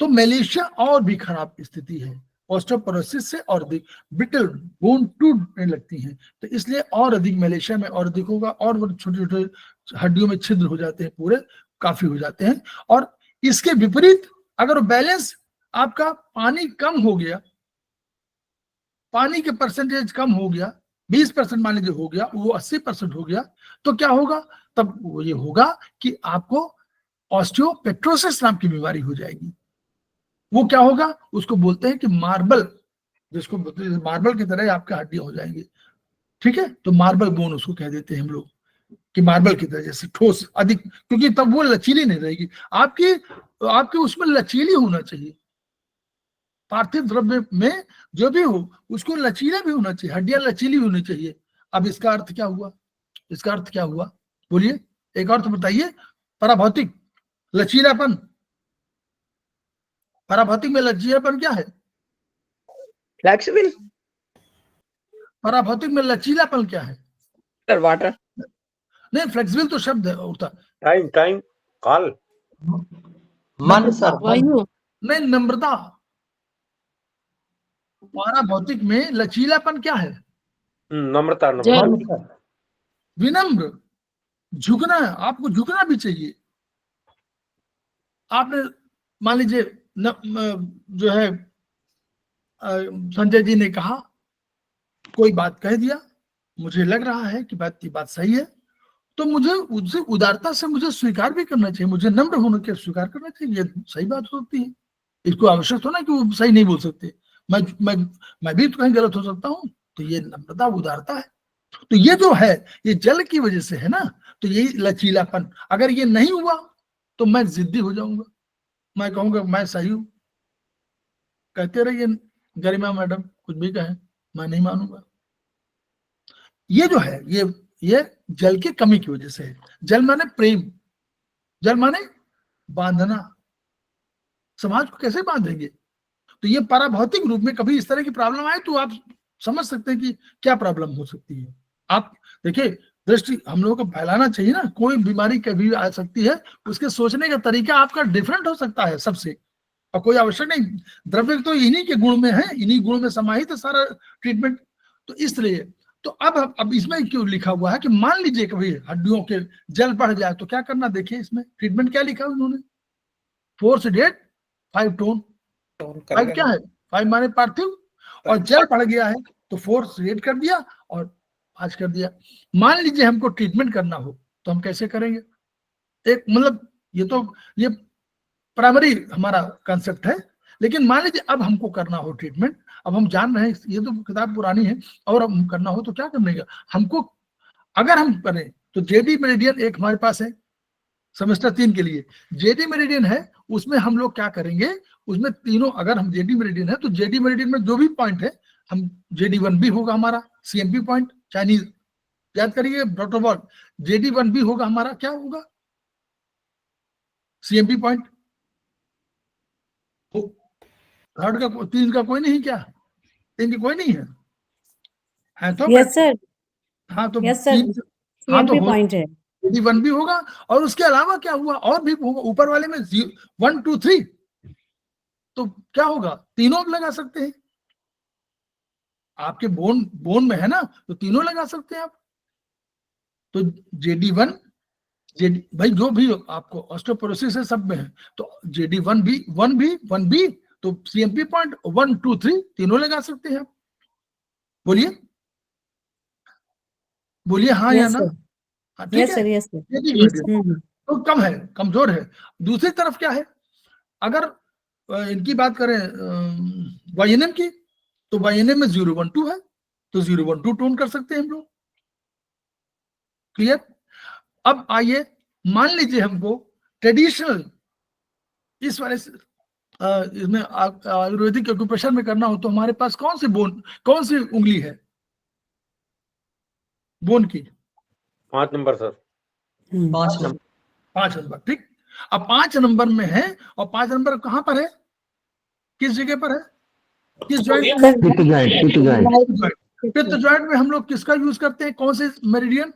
तो मेलेशिया और भी खराब स्थिति है, ऑस्टियोपोरोसिस से और अधिक ब्रिटल बोन टूटने लगती हैं। तो इसलिए और अधिक मेलेशिया में और अधिक होगा, और छोटे छोटे हड्डियों में छिद्र हो जाते हैं, पूरे काफी हो जाते हैं। और इसके विपरीत अगर बैलेंस आपका पानी कम हो गया, पानी के परसेंटेज कम हो गया, 20% मान लीजिए हो गया, वो 80% हो गया, तो क्या होगा, तब वो ये होगा कि आपको ऑस्टियोपेट्रोसिस नाम की बीमारी हो जाएगी। वो क्या होगा, उसको बोलते हैं कि मार्बल, जिसको बोलते हैं मार्बल की तरह आपके हड्डियां हो जाएंगी। ठीक है, तो मार्बल बोन उसको कह देते हैं हम लोग, कि मार्बल की तरह जैसे ठोस अधिक, क्योंकि तब वो लचीली नहीं रहेगी। आपकी उसमें लचीली होना चाहिए। पार्थिव द्रव्य में जो भी हो उसको लचीला भी होना चाहिए, हड्डियां लचीली होनी चाहिए। अब इसका अर्थ क्या हुआ, इसका अर्थ क्या हुआ, बोलिए, एक अर्थ बताइए। पराभौतिक लचीलापन, पराभौतिक में लचीलापन क्या है?
फ्लेक्सिबल।
पराभौतिक में लचीलापन क्या है?
Sir water.
नहीं, फ्लेक्सिबल तो शब्द है होता।
टाइम काल
मन सर,
वायु।
नहीं, नम्रता। पराभौतिक में लचीलापन क्या है?
नम्रता
मन सर।
विनम्र, झुकना। आपको झुकना भी चाहिए। आपने मान लीजिए जो है संजय जी ने कहा, कोई बात कह दिया, मुझे लग रहा है कि ये बात सही है, तो मुझे उससे उदारता से मुझे स्वीकार भी करना चाहिए, मुझे नम्र होने के स्वीकार करना चाहिए। ये सही बात हो सकती है, इसको आवश्यक तो ना कि वो सही नहीं बोल सकते। मैं भी तो कहीं गलत हो सकता हूँ, तो ये नम्रता उदारता है। तो ये जो है ये जल की वजह से है ना, तो यही लचीलापन। अगर ये नहीं हुआ तो मैं जिद्दी हो जाऊंगा, मैं कहूंगा मैं सही हूं, कहते रहिए गरिमा मैडम कुछ भी कहें, मैं नहीं मानूंगा। ये जो है ये जल की कमी की वजह से है। जल माने प्रेम, जल माने बांधना। समाज को कैसे बांधेंगे? तो ये पराभौतिक रूप में कभी इस तरह की प्रॉब्लम आए तो आप समझ सकते हैं कि क्या प्रॉब्लम हो सकती है। आप देखिए, दृष्टि हम लोगों को फैलाना चाहिए ना, कोई बीमारी कभी आ सकती है, उसके सोचने का तरीका आपका डिफरेंट हो सकता है सबसे, और कोई आवश्यक नहीं, द्रव्य तो इन्हीं के गुण में है, इन्हीं गुण में समाहित है सारा ट्रीटमेंट। तो इसलिए तो अब इसमें क्यों लिखा हुआ है कि मान लीजिए कभी हड्डियों के जल बढ़ जाए तो क्या करना, देखिए इसमें ट्रीटमेंट क्या लिखा है उन्होंने, 4 सेडेट 5 टोन। 5 क्या है? 5 माने पार्थिव, और जल बढ़ गया है तो 4 सेडेट कर दिया और 5 कर दिया। मान लीजिए हमको ट्रीटमेंट करना हो तो हम कैसे करेंगे? एक मतलब ये प्राइमरी हमारा कंसेप्ट है, लेकिन मान लीजिए अब हमको करना हो ट्रीटमेंट, अब हम जान रहे हैं ये तो किताब पुरानी है, और अब हम करना हो तो क्या करने का हमको, अगर हम करें तो जेडी मेरिडियन एक हमारे पास है सेमेस्टर 3 के लिए, जेडी मेरिडियन है, उसमें हम लोग क्या करेंगे, उसमें तीनों, अगर हम जेडी मेरिडियन है तो जेडी मेरिडियन में जो भी पॉइंट है हम JD1 भी होगा हमारा CMP पॉइंट, चाइनीज याद करिए डॉक्टर बॉल, JD1 भी होगा हमारा, क्या होगा CMP पॉइंट। थर्ड का 3 का कोई नहीं, क्या 3 की कोई नहीं है तो
यस सर,
हाँ तो
यस सर,
हाँ तो
CMP पॉइंट है।
JD1 भी होगा, और उसके अलावा क्या हुआ और भी होगा ऊपर वाले में 1 2 3, तो क्या होगा, तीनों लगा सकते हैं, आपके बोन में है ना, तो तीनों लगा सकते हैं आप। तो JD1 भाई जो भी आपको ऑस्टियोपोरोसिस है सब में है, तो JD1 भी 1B तो CMP पॉइंट 1 2 3 तीनों लगा सकते हैं आप। बोलिए हाँ या
यस
ना?
सर,
हाँ, ठीक
यस
है।
Sir, yes sir.
JD तो कम है, कमजोर है। दूसरी तरफ क्या है, अगर इनकी बात करें YNM की, तो YNM में 012 है, तो 012 टोन कर सकते हैं हम लोग। क्लियर? अब आइए, मान लीजिए हमको ट्रेडिशनल इस वाले इसमें आयुर्वेदिक एक्यूप्रेशर में करना हो तो हमारे पास कौन सी उंगली है बोन की?
5 नंबर सर।
5 नंबर।
5 नंबर, ठीक। अब 5 नंबर में है, और 5 नंबर कहां पर है, किस जगह पर है, किस जॉइंट? पित्त जॉइंट में हम लोग किसका यूज करते हैं, कौन से मेरिडियन?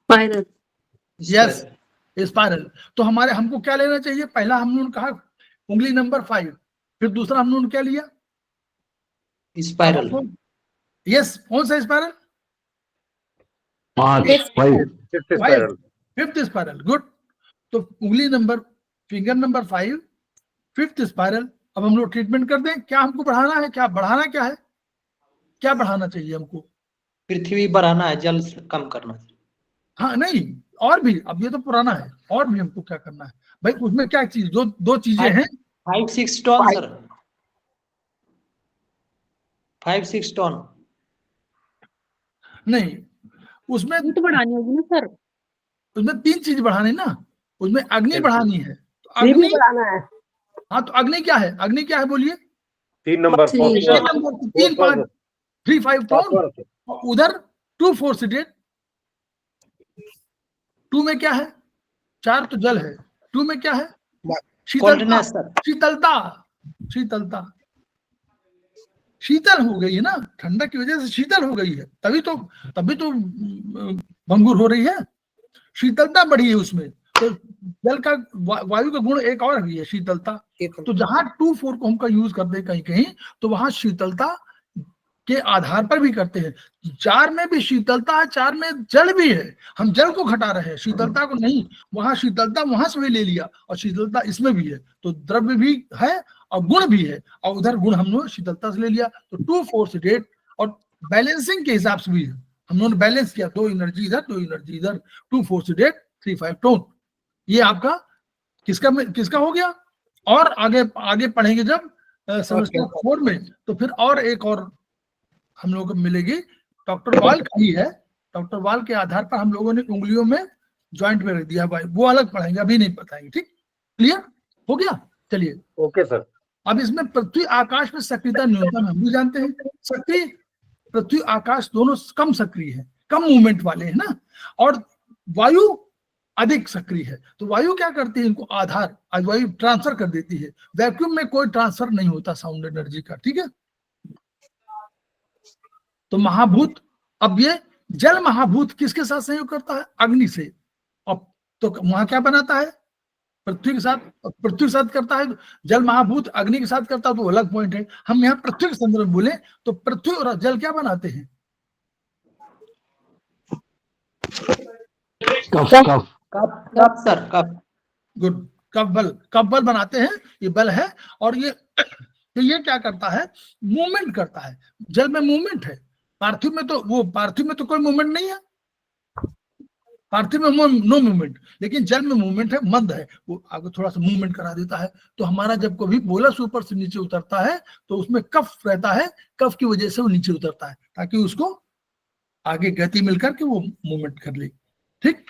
स्पाइरल।
Yes, spiral. तो हमको क्या लेना चाहिए, पहला हमने कहा उंगली नंबर 5, फिर दूसरा हमने क्या लिया,
स्पाइरल।
यस, कौन सा स्पाइरल? 5th spiral, good. तो उंगली number, finger number 5, 5th spiral. अब हम लोग ट्रीटमेंट कर दें, क्या हमको बढ़ाना है, क्या बढ़ाना, क्या है, क्या बढ़ाना चाहिए हमको?
पृथ्वी बढ़ाना है, जल कम करना है।
हाँ नहीं, और भी, अब ये तो पुराना है, और भी हमको क्या करना है भाई, उसमें क्या चीज, दो चीजें हैं।
5-6 टन सर, 5-6 टन
नहीं, उसमें
तो बढ़ानी होगी ना सर,
उसमें 3 चीज बढ़ानी ना, उसमें अग्नि बढ़ानी है, तो
ये भी
अग्नि,
बढ़ाना है।
हाँ तो अग्नि क्या है, अग्नि क्या है बोलिए?
3 नंबर
3 5 3 5 टोन, और उधर 2 4 सेडेट। 2 में क्या है, 4 तो जल है, 2 में क्या है, शीतलता।
Coldness sir.
शीतलता शीतल हो गई है ना, ठंडक की वजह से शीतल हो गई है, तभी तो भंगुर हो रही है, शीतलता बढ़ी है उसमें। तो जल का वायु का गुण एक और भी है, शीतलता। तो जहां 2 4 को हमका यूज करते हैं कहीं कहीं, तो वहां शीतलता के आधार पर भी करते हैं। 4 में भी शीतलता है, 4 में जल भी है, हम जल को घटा रहे हैं, शीतलता को नहीं। वहां शीतलता वहां से भी ले लिया, और शीतलता इसमें भी है, तो द्रव्य भी है और गुण भी है, और उधर गुण हम लोग शीतलता से ले लिया, तो 2 4 सेडेट। और बैलेंसिंग के हिसाब से भी है, हम लोगों ने बैलेंस किया, 2 एनर्जी इधर 2 एनर्जी इधर, 2 4 सेडेट 3 5 टोन। ये आपका किसका हो गया। और आगे पढ़ेंगे जब सेमेस्टर 4 में, तो फिर और एक और हम लोग को मिलेगी डॉक्टर वाल का ही है, डॉक्टर वाल के आधार पर हम लोगों ने उंगलियों में ज्वाइंट में रख दिया भाई, वो अलग पढ़ाएंगे, अभी नहीं बताएंगे। ठीक, क्लियर हो गया? चलिए,
ओके सर।
अब इसमें पृथ्वी आकाश में सक्रियता न्यूनतम हम भी जानते हैं, सक्रिय पृथ्वी आकाश दोनों कम सक्रिय है, कम मूवमेंट वाले हैं ना, और वायु अधिक सक्रिय है। तो वायु क्या करती है, इनको आधार वायु ट्रांसफर कर देती है। वैक्यूम में कोई ट्रांसफर नहीं होता साउंड एनर्जी का, ठीक है। तो महाभूत, अब ये जल महाभूत किसके साथ संयोग करता है? अग्नि से। अब तो वहां क्या बनाता है? पृथ्वी के साथ, पृथ्वी के साथ करता है। जल महाभूत अग्नि के साथ करता है, तो अलग पॉइंट है। हम यहाँ पृथ्वी के संदर्भ में बोले तो पृथ्वी और जल क्या बनाते हैं?
Cup sir, cup.
Good, cup बल, कप बल बनाते हैं, ये बल है। और ये तो ये क्या करता है? मूवमेंट करता है। जल में मूवमेंट है, पार्थिव में तो कोई मूवमेंट नहीं है, पार्थिव में नो मूवमेंट, लेकिन जल में मूवमेंट है, मंद है, वो आगे थोड़ा सा मूवमेंट करा देता है। तो हमारा जब कभी बोलस ऊपर से नीचे उतरता है तो उसमें कफ रहता है, कफ की वजह से वो नीचे उतरता है, ताकि उसको आगे गति मिलकर के वो मूवमेंट कर ले। ठीक,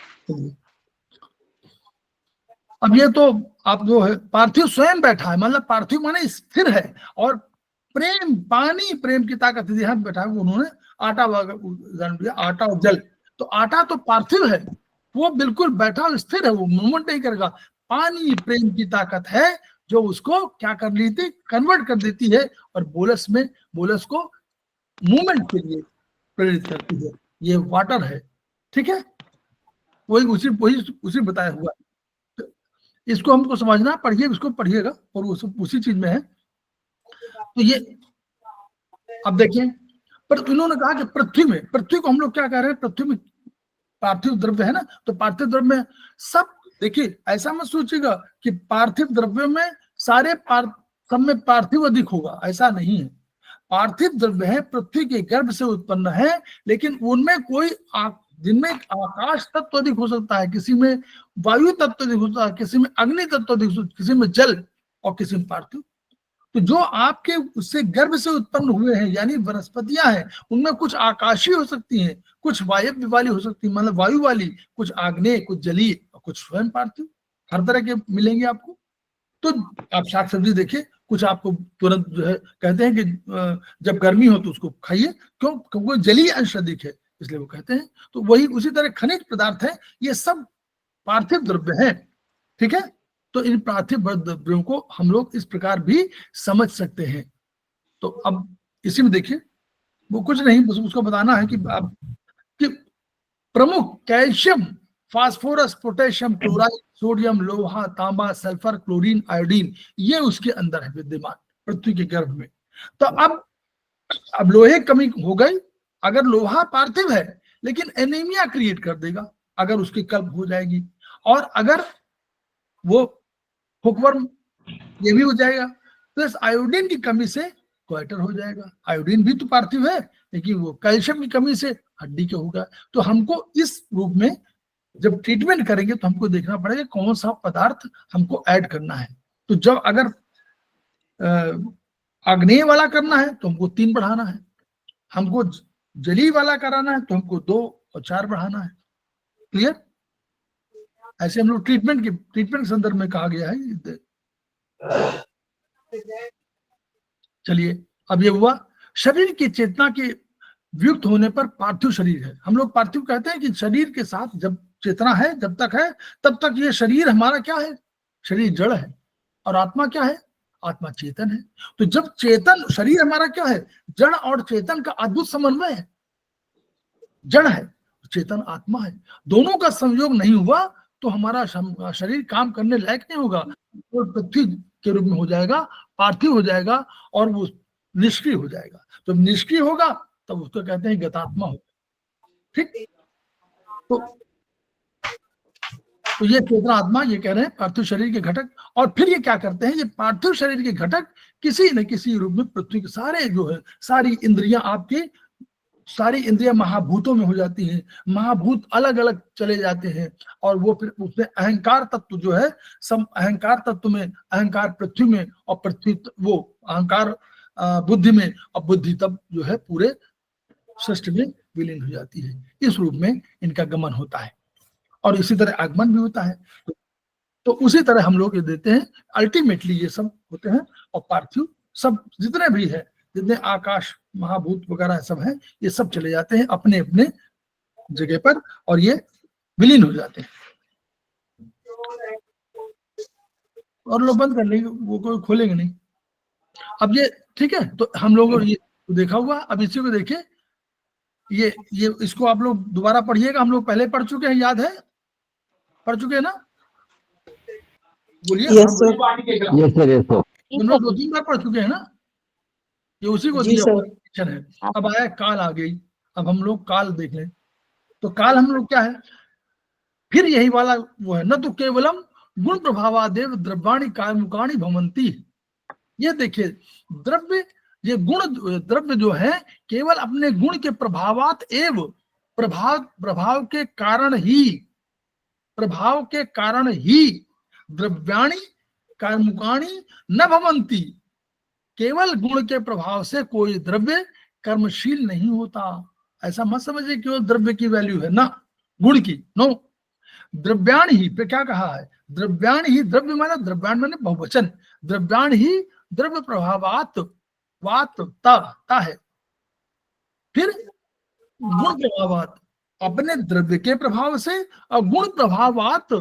अब ये तो आप जो है पार्थिव स्वयं बैठा है, मतलब पार्थिव माने स्थिर है, और प्रेम, पानी प्रेम की ताकत यहाँ बैठा है। उन्होंने आटा उदाहरण दिया, आटा और जल। तो आटा तो पार्थिव है, वो बिल्कुल बैठा और स्थिर है, वो मूवमेंट नहीं करेगा। पानी प्रेम की ताकत है जो उसको क्या कर लेती, कन्वर्ट कर देती है, और बोलस में, बोलस को मूवमेंट के लिए प्रेरित करती है। ये वाटर है, ठीक है, वही उसी बताया हुआ। इसको हमको समझना, पढ़िए, इसको पढ़िएगा, और उसी चीज में है। तो ये अब देखिए, पर इन्होंने कहा कि पृथ्वी को हम लोग क्या कह रहे हैं? पृथ्वी में पार्थिव द्रव्य है ना, तो पार्थिव द्रव्य में सब, देखिए ऐसा मत सोचिएगा कि पार्थिव द्रव्य में सब में पार्थिव अधिक होगा, ऐसा नहीं है। पार्थिव द्रव्य है, पृथ्वी के गर्भ से उत्पन्न है, लेकिन उनमें कोई जिनमें आकाश तत्व अधिक हो सकता है, किसी में वायु तत्व अधिक हो सकता है, किसी में अग्नि तत्व अधिक, किसी में जल, और किसी में पार्थिव। तो जो आपके उससे गर्भ से उत्पन्न हुए हैं, यानी वनस्पतियां हैं, उनमें कुछ आकाशीय हो सकती हैं, कुछ वायव्य वाली हो सकती है, मतलब वायु वाली, कुछ आग्नेय, कुछ जलीय, और कुछ स्वयं पार्थिव, हर तरह के मिलेंगे आपको। तो आप साग सब्जी देखिए, कुछ आपको तुरंत जो है कहते हैं कि जब गर्मी हो तो उसको खाइए, क्यों? क्योंकि जलीय अंश अधिक है, इसलिए वो कहते हैं। तो वही उसी तरह खनिज पदार्थ है, ये सब पार्थिव द्रव्य है, ठीक है। तो इन पार्थिव द्रव्यों को हम लोग इस प्रकार भी समझ सकते हैं। तो अब इसी में देखिए, वो कुछ नहीं, बस उसको बताना है कि प्रमुख calcium, phosphorus, potassium, chloride, sodium, लोहा, तांबा, सल्फर, क्लोरीन, आयोडीन, ये उसके अंदर है विद्यमान पृथ्वी के गर्भ में। तो अब लोहे की कमी हो गई। अगर लोहा पार्थिव है, लेकिन एनीमिया क्रिएट कर देगा अगर उसकी कल्प हो जाएगी, और अगर वो हुकवर्म, ये भी हो जाएगा। तो इस आयोडीन की कमी से क्वाइटर हो जाएगा। आयोडीन भी तो पार्थिव है, लेकिन वो कैल्शियम की कमी से हड्डी के होगा। तो हमको इस रूप में जब ट्रीटमेंट करेंगे तो हमको देखना पड़ेगा कौन सा पदार्थ हमको ऐड करना है। तो जब अगर आग्नेय वाला करना है तो हमको 3 बढ़ाना है, हमको जलीय वाला कराना है तो हमको 2 और 4 बढ़ाना है। क्लियर? ऐसे हम लोग ट्रीटमेंट के संदर्भ में कहा गया है। चलिए, अब ये हुआ शरीर की चेतना के व्युक्त होने पर पार्थिव शरीर है। हम लोग पार्थिव कहते हैं कि शरीर के साथ जब चेतना है, जब तक है, तब तक ये शरीर हमारा क्या है? शरीर जड़ है, और आत्मा क्या है? आत्मा चेतन है। तो जब चेतन, शरीर हमारा क्या है? जड़ और चेतन का अद्भुत समन्वय है। जड़ है, चेतन आत्मा है, दोनों का संयोग नहीं हुआ तो हमारा शरीर काम करने लायक नहीं होगा, तो पृथ्वी के रूप में हो जाएगा, पार्थिव हो जाएगा, और वो निष्क्रिय हो जाएगा। जब निष्क्रिय होगा तब उसको कहते हैं गतात्मा हो। ठीक, तो ये चेतना आत्मा, ये कह रहे हैं पार्थिव शरीर के घटक। और फिर ये क्या करते हैं? ये पार्थिव शरीर के घटक किसी न किसी रूप में पृथ्वी के सारे जो है, सारी इंद्रियां, आपकी सारी इंद्रियां महाभूतों में हो जाती हैं। महाभूत अलग अलग चले जाते हैं, और वो फिर उसमें अहंकार तत्व जो है, सब अहंकार तत्व में, अहंकार पृथ्वी में, और पृथ्वी वो अहंकार बुद्धि में, और बुद्धि तब जो है पूरे षष्ठ में विलीन हो जाती है। इस रूप में इनका गमन होता है और इसी तरह आगमन भी होता है। तो उसी तरह हम लोग ये देते हैं, अल्टीमेटली ये सब होते हैं और पार्थिव सब जितने भी है, जितने आकाश महाभूत वगैरह सब हैं, ये सब चले जाते हैं अपने अपने जगह पर और ये विलीन हो जाते हैं। और लोग बंद कर लेंगे, वो कोई खोलेंगे नहीं। अब ये ठीक है, तो हम लोग ये देखा हुआ। अब इसी को देखिए, ये इसको आप लोग दोबारा पढ़िएगा, हम लोग पहले पढ़ चुके हैं, याद है? पढ़ चुके हैं ना? बोलिए।
Yes sir.
हम लोग 2-3 बार पढ़ चुके हैं ना? ये उसी को दिया हुआ क्वेश्चन है। अब आया काल आ गई, अब हम लोग काल देख लें। तो काल हम लोग क्या है, फिर यही वाला वो है, न तो केवलम गुण प्रभावादेव द्रव्याणि कायमुकाणि भवन्ति। ये देखिए, द्रव्य, ये गुण द्रव्य जो है केवल अपने गुण के प्रभावात एव, प्रभाव के कारण ही द्रव्याणि कायमुकाणि न भवन्ति। केवल गुण के प्रभाव से कोई द्रव्य कर्मशील नहीं होता। ऐसा मत समझिए कि वो द्रव्य की वैल्यू है ना, गुण की, नो। द्रव्याण ही पे क्या कहा है, द्रव्याण ही, द्रव्य माना, द्रव्याण माने बहुवचन, द्रव्याण ही द्रव्य प्रभावात, वात ता है। फिर गुण प्रभावात, अपने द्रव्य के प्रभाव से, और गुण प्रभावात,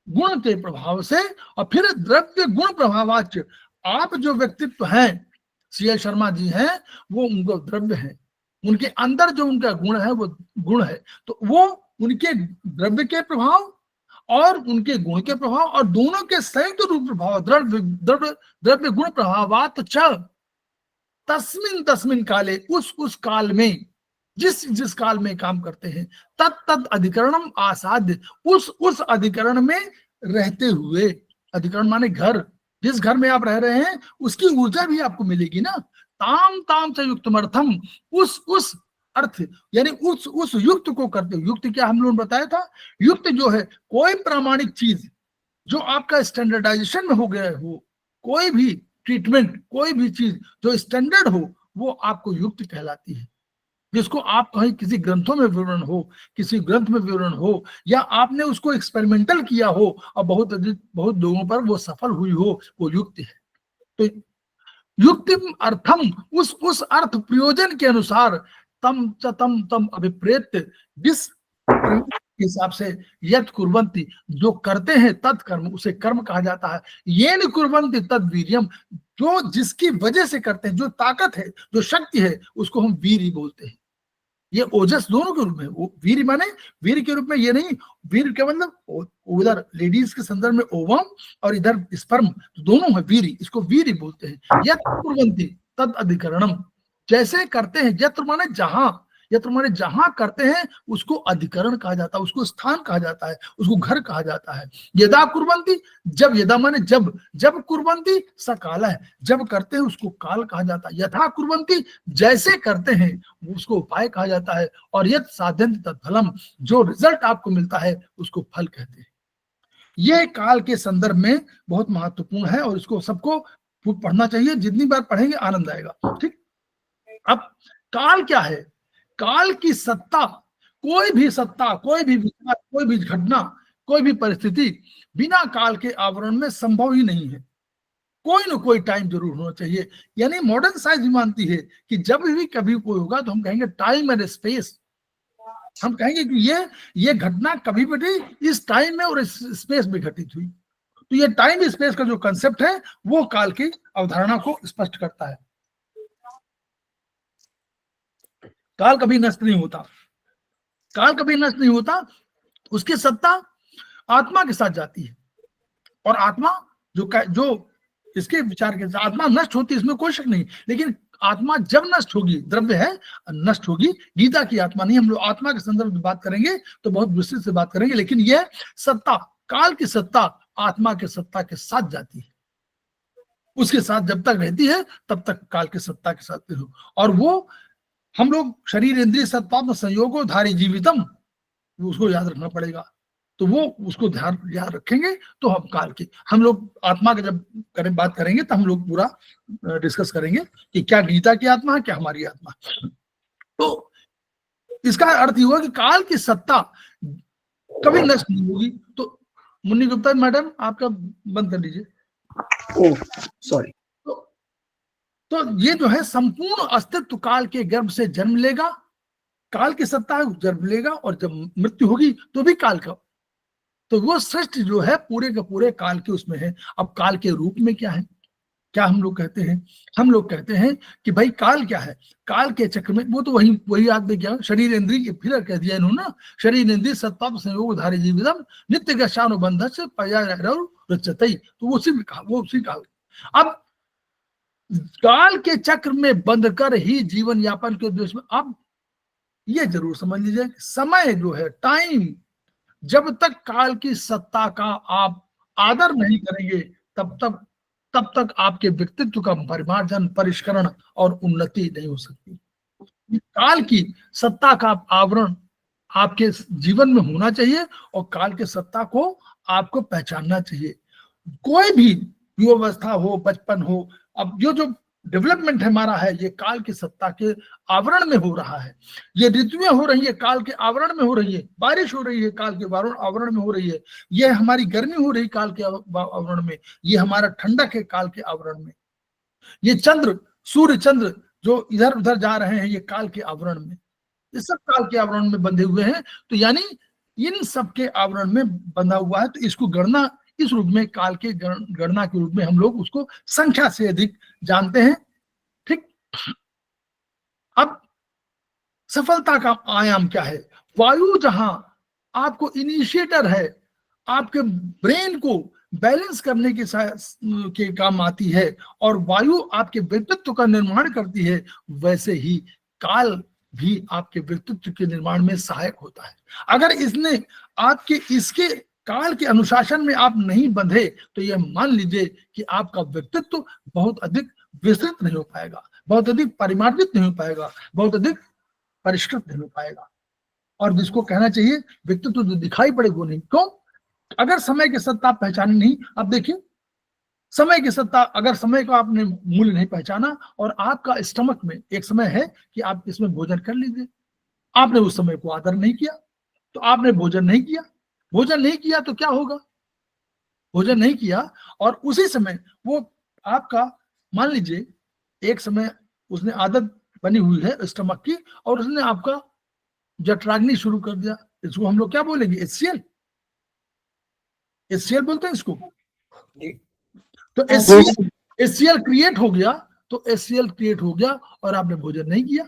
गुण के प्रभाव से, और फिर द्रव्य गुण प्रभावाच। आप जो व्यक्तित्व हैं, सीएल शर्मा जी हैं, वो उनको द्रव्य है, उनके अंदर जो उनका गुण है वो गुण है। तो वो उनके द्रव्य के प्रभाव और उनके गुण के प्रभाव और दोनों के संयुक्त रूप प्रभाव, द्रव्य गुण प्रभावात च तस्मिन काले, उस काल में, जिस काल में काम करते हैं, तत् अधिकरणम आसाद्य, उस अधिकरण में रहते हुए, अधिकरण माने घर, जिस घर में आप रह रहे हैं उसकी ऊर्जा भी आपको मिलेगी ना। ताम से युक्तमर्थम, उस अर्थ यानी उस युक्त को करते हो। युक्त क्या हम लोगों ने बताया था, युक्त जो है कोई प्रामाणिक चीज जो आपका स्टैंडर्डाइजेशन में हो गया हो, कोई भी ट्रीटमेंट, कोई भी चीज जो स्टैंडर्ड हो, वो आपको युक्त कहलाती है। जिसको आप कहीं किसी ग्रंथों में विवरण हो, किसी ग्रंथ में विवरण हो, या आपने उसको एक्सपेरिमेंटल किया हो और बहुत लोगों पर वो सफल हुई हो, वो युक्त है। तो युक्तिम अर्थम, उस अर्थ प्रयोजन के अनुसार, तम अभिप्रेत्य, जिस हिसाब से, यत् कुर्वन्ति, जो करते हैं, तत्कर्म, उसे कर्म कहा जाता है। येन कुर्वन्ति तद वीर्यम, जो जिसकी वजह से करते हैं, जो ताकत है, जो शक्ति है, उसको हम वीर बोलते हैं। ये ओजस दोनों के रूप में, वो वीर माने वीर के रूप में, ये नहीं वीर के मतलब उधर लेडीज के संदर्भ में ओवम और इधर स्पर्म, तो दोनों है वीर, इसको वीर बोलते हैं। यत् कुर्वन्ति तद अधिकरणम, जैसे करते हैं, यत्र माने जहां, यत्र माने जहां करते हैं उसको अधिकरण कहा जाता है, उसको स्थान कहा जाता है, उसको घर कहा जाता है। यदा कुर्वन्ति, जब, यदा माने जब कुर्वन्ति सकाल है, जब करते हैं उसको काल कहा जाता है। यथा कुर्वन्ति, जैसे करते हैं उसको उपाय कहा जाता है। और यत् साध्यन्ति तत्फलम, जो रिजल्ट आपको मिलता है उसको फल कहते हैं। यह काल के संदर्भ में बहुत महत्वपूर्ण है और इसको सबको पढ़ना चाहिए, जितनी बार पढ़ेंगे आनंद आएगा। ठीक, अब काल क्या है, काल की सत्ता, कोई भी सत्ता, कोई भी विचार, कोई भी घटना, कोई भी परिस्थिति बिना काल के आवरण में संभव ही नहीं है। कोई ना कोई टाइम जरूर होना चाहिए। यानी मॉडर्न साइंस भी मानती है कि जब भी कभी कोई होगा तो हम कहेंगे टाइम एंड स्पेस, हम कहेंगे कि ये घटना कभी भी इस टाइम में और इस स्पेस में घटित हुई। तो ये टाइम स्पेस का जो कंसेप्ट है वो काल की अवधारणा को स्पष्ट करता है। काल कभी नष्ट नहीं होता, काल कभी नष्ट नहीं होता, उसकी सत्ता आत्मा के साथ जाती है। और आत्मा जो इसके विचार के आत्मा नष्ट होती है, इसमें कोई शक नहीं। लेकिन आत्मा जब नष्ट होगी, द्रव्य है, नष्ट होगी। गीता की आत्मा नहीं, हम लोग आत्मा के संदर्भ में बात करेंगे तो बहुत विस्तृत से बात करेंगे। लेकिन यह सत्ता, काल की सत्ता आत्मा के सत्ता के साथ जाती है, उसके साथ जब तक रहती है तब तक काल की सत्ता के साथ हो। और वो हम लोग शरीर इंद्रिय सत्तात्म संयोगो धारी जीवितम, उसको याद रखना पड़ेगा। तो वो उसको याद रखेंगे तो हम काल की, हम लोग आत्मा का जब बात करेंगे तो हम लोग पूरा डिस्कस करेंगे कि क्या गीता की आत्मा है, क्या हमारी आत्मा। तो इसका अर्थ ये हुआ कि काल की सत्ता कभी नष्ट नहीं होगी। तो मुन्नी गुप्ता मैडम आपका बंद कर लीजिए।
सॉरी।
तो ये जो है संपूर्ण अस्तित्व काल के गर्भ से जन्म लेगा, काल की सत्ता है जन्म लेगा, और जब मृत्यु होगी तो भी काल का। तो वो सृष्टि जो है पूरे के पूरे काल के उसमें है। अब काल के रूप में क्या है, क्या हम लोग कहते हैं? हम लोग कहते हैं कि भाई काल क्या है? काल के चक्र में वो तो वही आदमी क्या शरीर इंद्रिय, फिर कह दिया इन्होंने ना, शरीर इंद्रिय सत्ताप संयोग धारी जीवितम नित्य गशानुबंध से रचतई। तो उसी में कहा, वो उसी काल। अब काल के चक्र में बंध कर ही जीवन यापन के उद्देश्य में, अब ये जरूर समझ लीजिए समय जो है, टाइम, जब तक काल की सत्ता का आप आदर नहीं करेंगे तब तक आपके व्यक्तित्व का परिमार्जन, परिष्करण और उन्नति नहीं हो सकती। काल की सत्ता का आवरण आपके जीवन में होना चाहिए और काल के सत्ता को आपको पहचानना चाहिए। कोई भी युवावस्था हो, बचपन हो, अब जो डेवलपमेंट हमारा है ये काल की सत्ता के आवरण में हो रहा है। ये ऋतुएं हो रही है काल के आवरण में हो रही है, बारिश हो रही है काल के आवरण में हो रही है, ये हमारी गर्मी हो रही काल के आवरण में, ये हमारा ठंडक है काल के आवरण में, ये चंद्र, सूर्य चंद्र जो इधर उधर जा रहे हैं ये काल के आवरण में, ये सब काल के आवरण में बंधे हुए हैं। तो यानी इन सब के आवरण में बंधा हुआ है। तो इसको गणना इस रूप में, काल के गणना के रूप में हम लोग उसको संख्या से अधिक जानते हैं। ठीक। अब सफलता का आयाम क्या है? वायु जहां आपको इनिशिएटर है, आपके ब्रेन को बैलेंस करने के काम आती है और वायु आपके व्यक्तित्व का निर्माण करती है, वैसे ही काल भी आपके व्यक्तित्व के निर्माण में सहायक होता है। अगर इसने आपके इसके काल के अनुशासन में आप नहीं बंधे तो यह मान लीजिए कि आपका व्यक्तित्व बहुत अधिक विस्तृत नहीं हो पाएगा, बहुत अधिक परिमार्जित नहीं हो पाएगा, बहुत अधिक परिष्कृत नहीं हो पाएगा। और जिसको कहना चाहिए व्यक्तित्व जो दिखाई पड़े वो नहीं। क्यों? अगर समय की सत्ता आप पहचाने नहीं, अब देखिए समय की सत्ता, अगर समय को आपने मूल्य नहीं पहचाना और आपका स्टमक में एक समय है कि आप इसमें भोजन कर लीजिए, आपने उस समय को आदर नहीं किया तो आपने भोजन नहीं किया। भोजन नहीं किया तो क्या होगा? भोजन नहीं किया और उसी समय वो आपका, मान लीजिए एक समय उसने आदत बनी हुई है स्टमक की और उसने आपका जठराग्नि शुरू कर दिया, इसको हम लोग क्या बोलेंगे? एचसीएल। एचसीएल बोलते हैं इसको। तो एचसीएल क्रिएट हो गया, तो एचसीएल क्रिएट हो गया और आपने भोजन नहीं किया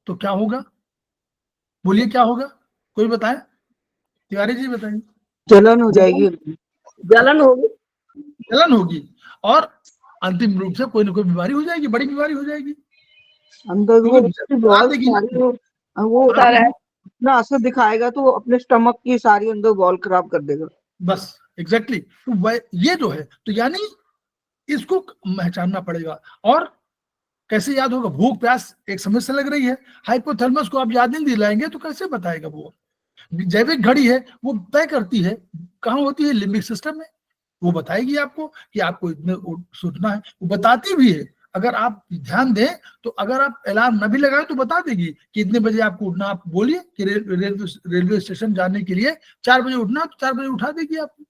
तो क्या होगा? बोलिए क्या होगा? कोई बताए? तिवारी जी बताइए।
जलन हो जाएगी।
जलन होगी।
जलन होगी और अंतिम रूप से कोई ना कोई बीमारी हो जाएगी, बड़ी बीमारी हो जाएगी।
अंदर वो अपना असर दिखाएगा तो अपने स्टमक की सारी अंदर वॉल खराब कर देगा। बस
एग्जैक्टली। तो ये जो है, तो यानी इसको पहचानना पड़ेगा। और कैसे याद होगा? भूख प्यास एक समय से लग रही है, हाइपोथैलेमस को आप याद नहीं दिलाएंगे तो कैसे बताएगा? वो जैविक घड़ी है, वो तय करती है कहाँ होती है, लिम्बिक सिस्टम में, वो बताएगी आपको कि आपको इतने सोचना है, वो बताती भी है। अगर आप ध्यान दें तो अगर आप अलार्म न भी लगाए तो बता देगी कि इतने बजे आपको उठना। आप बोलिए कि रेलवे स्टेशन जाने के लिए 4 बजे उठना, तो 4 बजे उठा देगी आपको।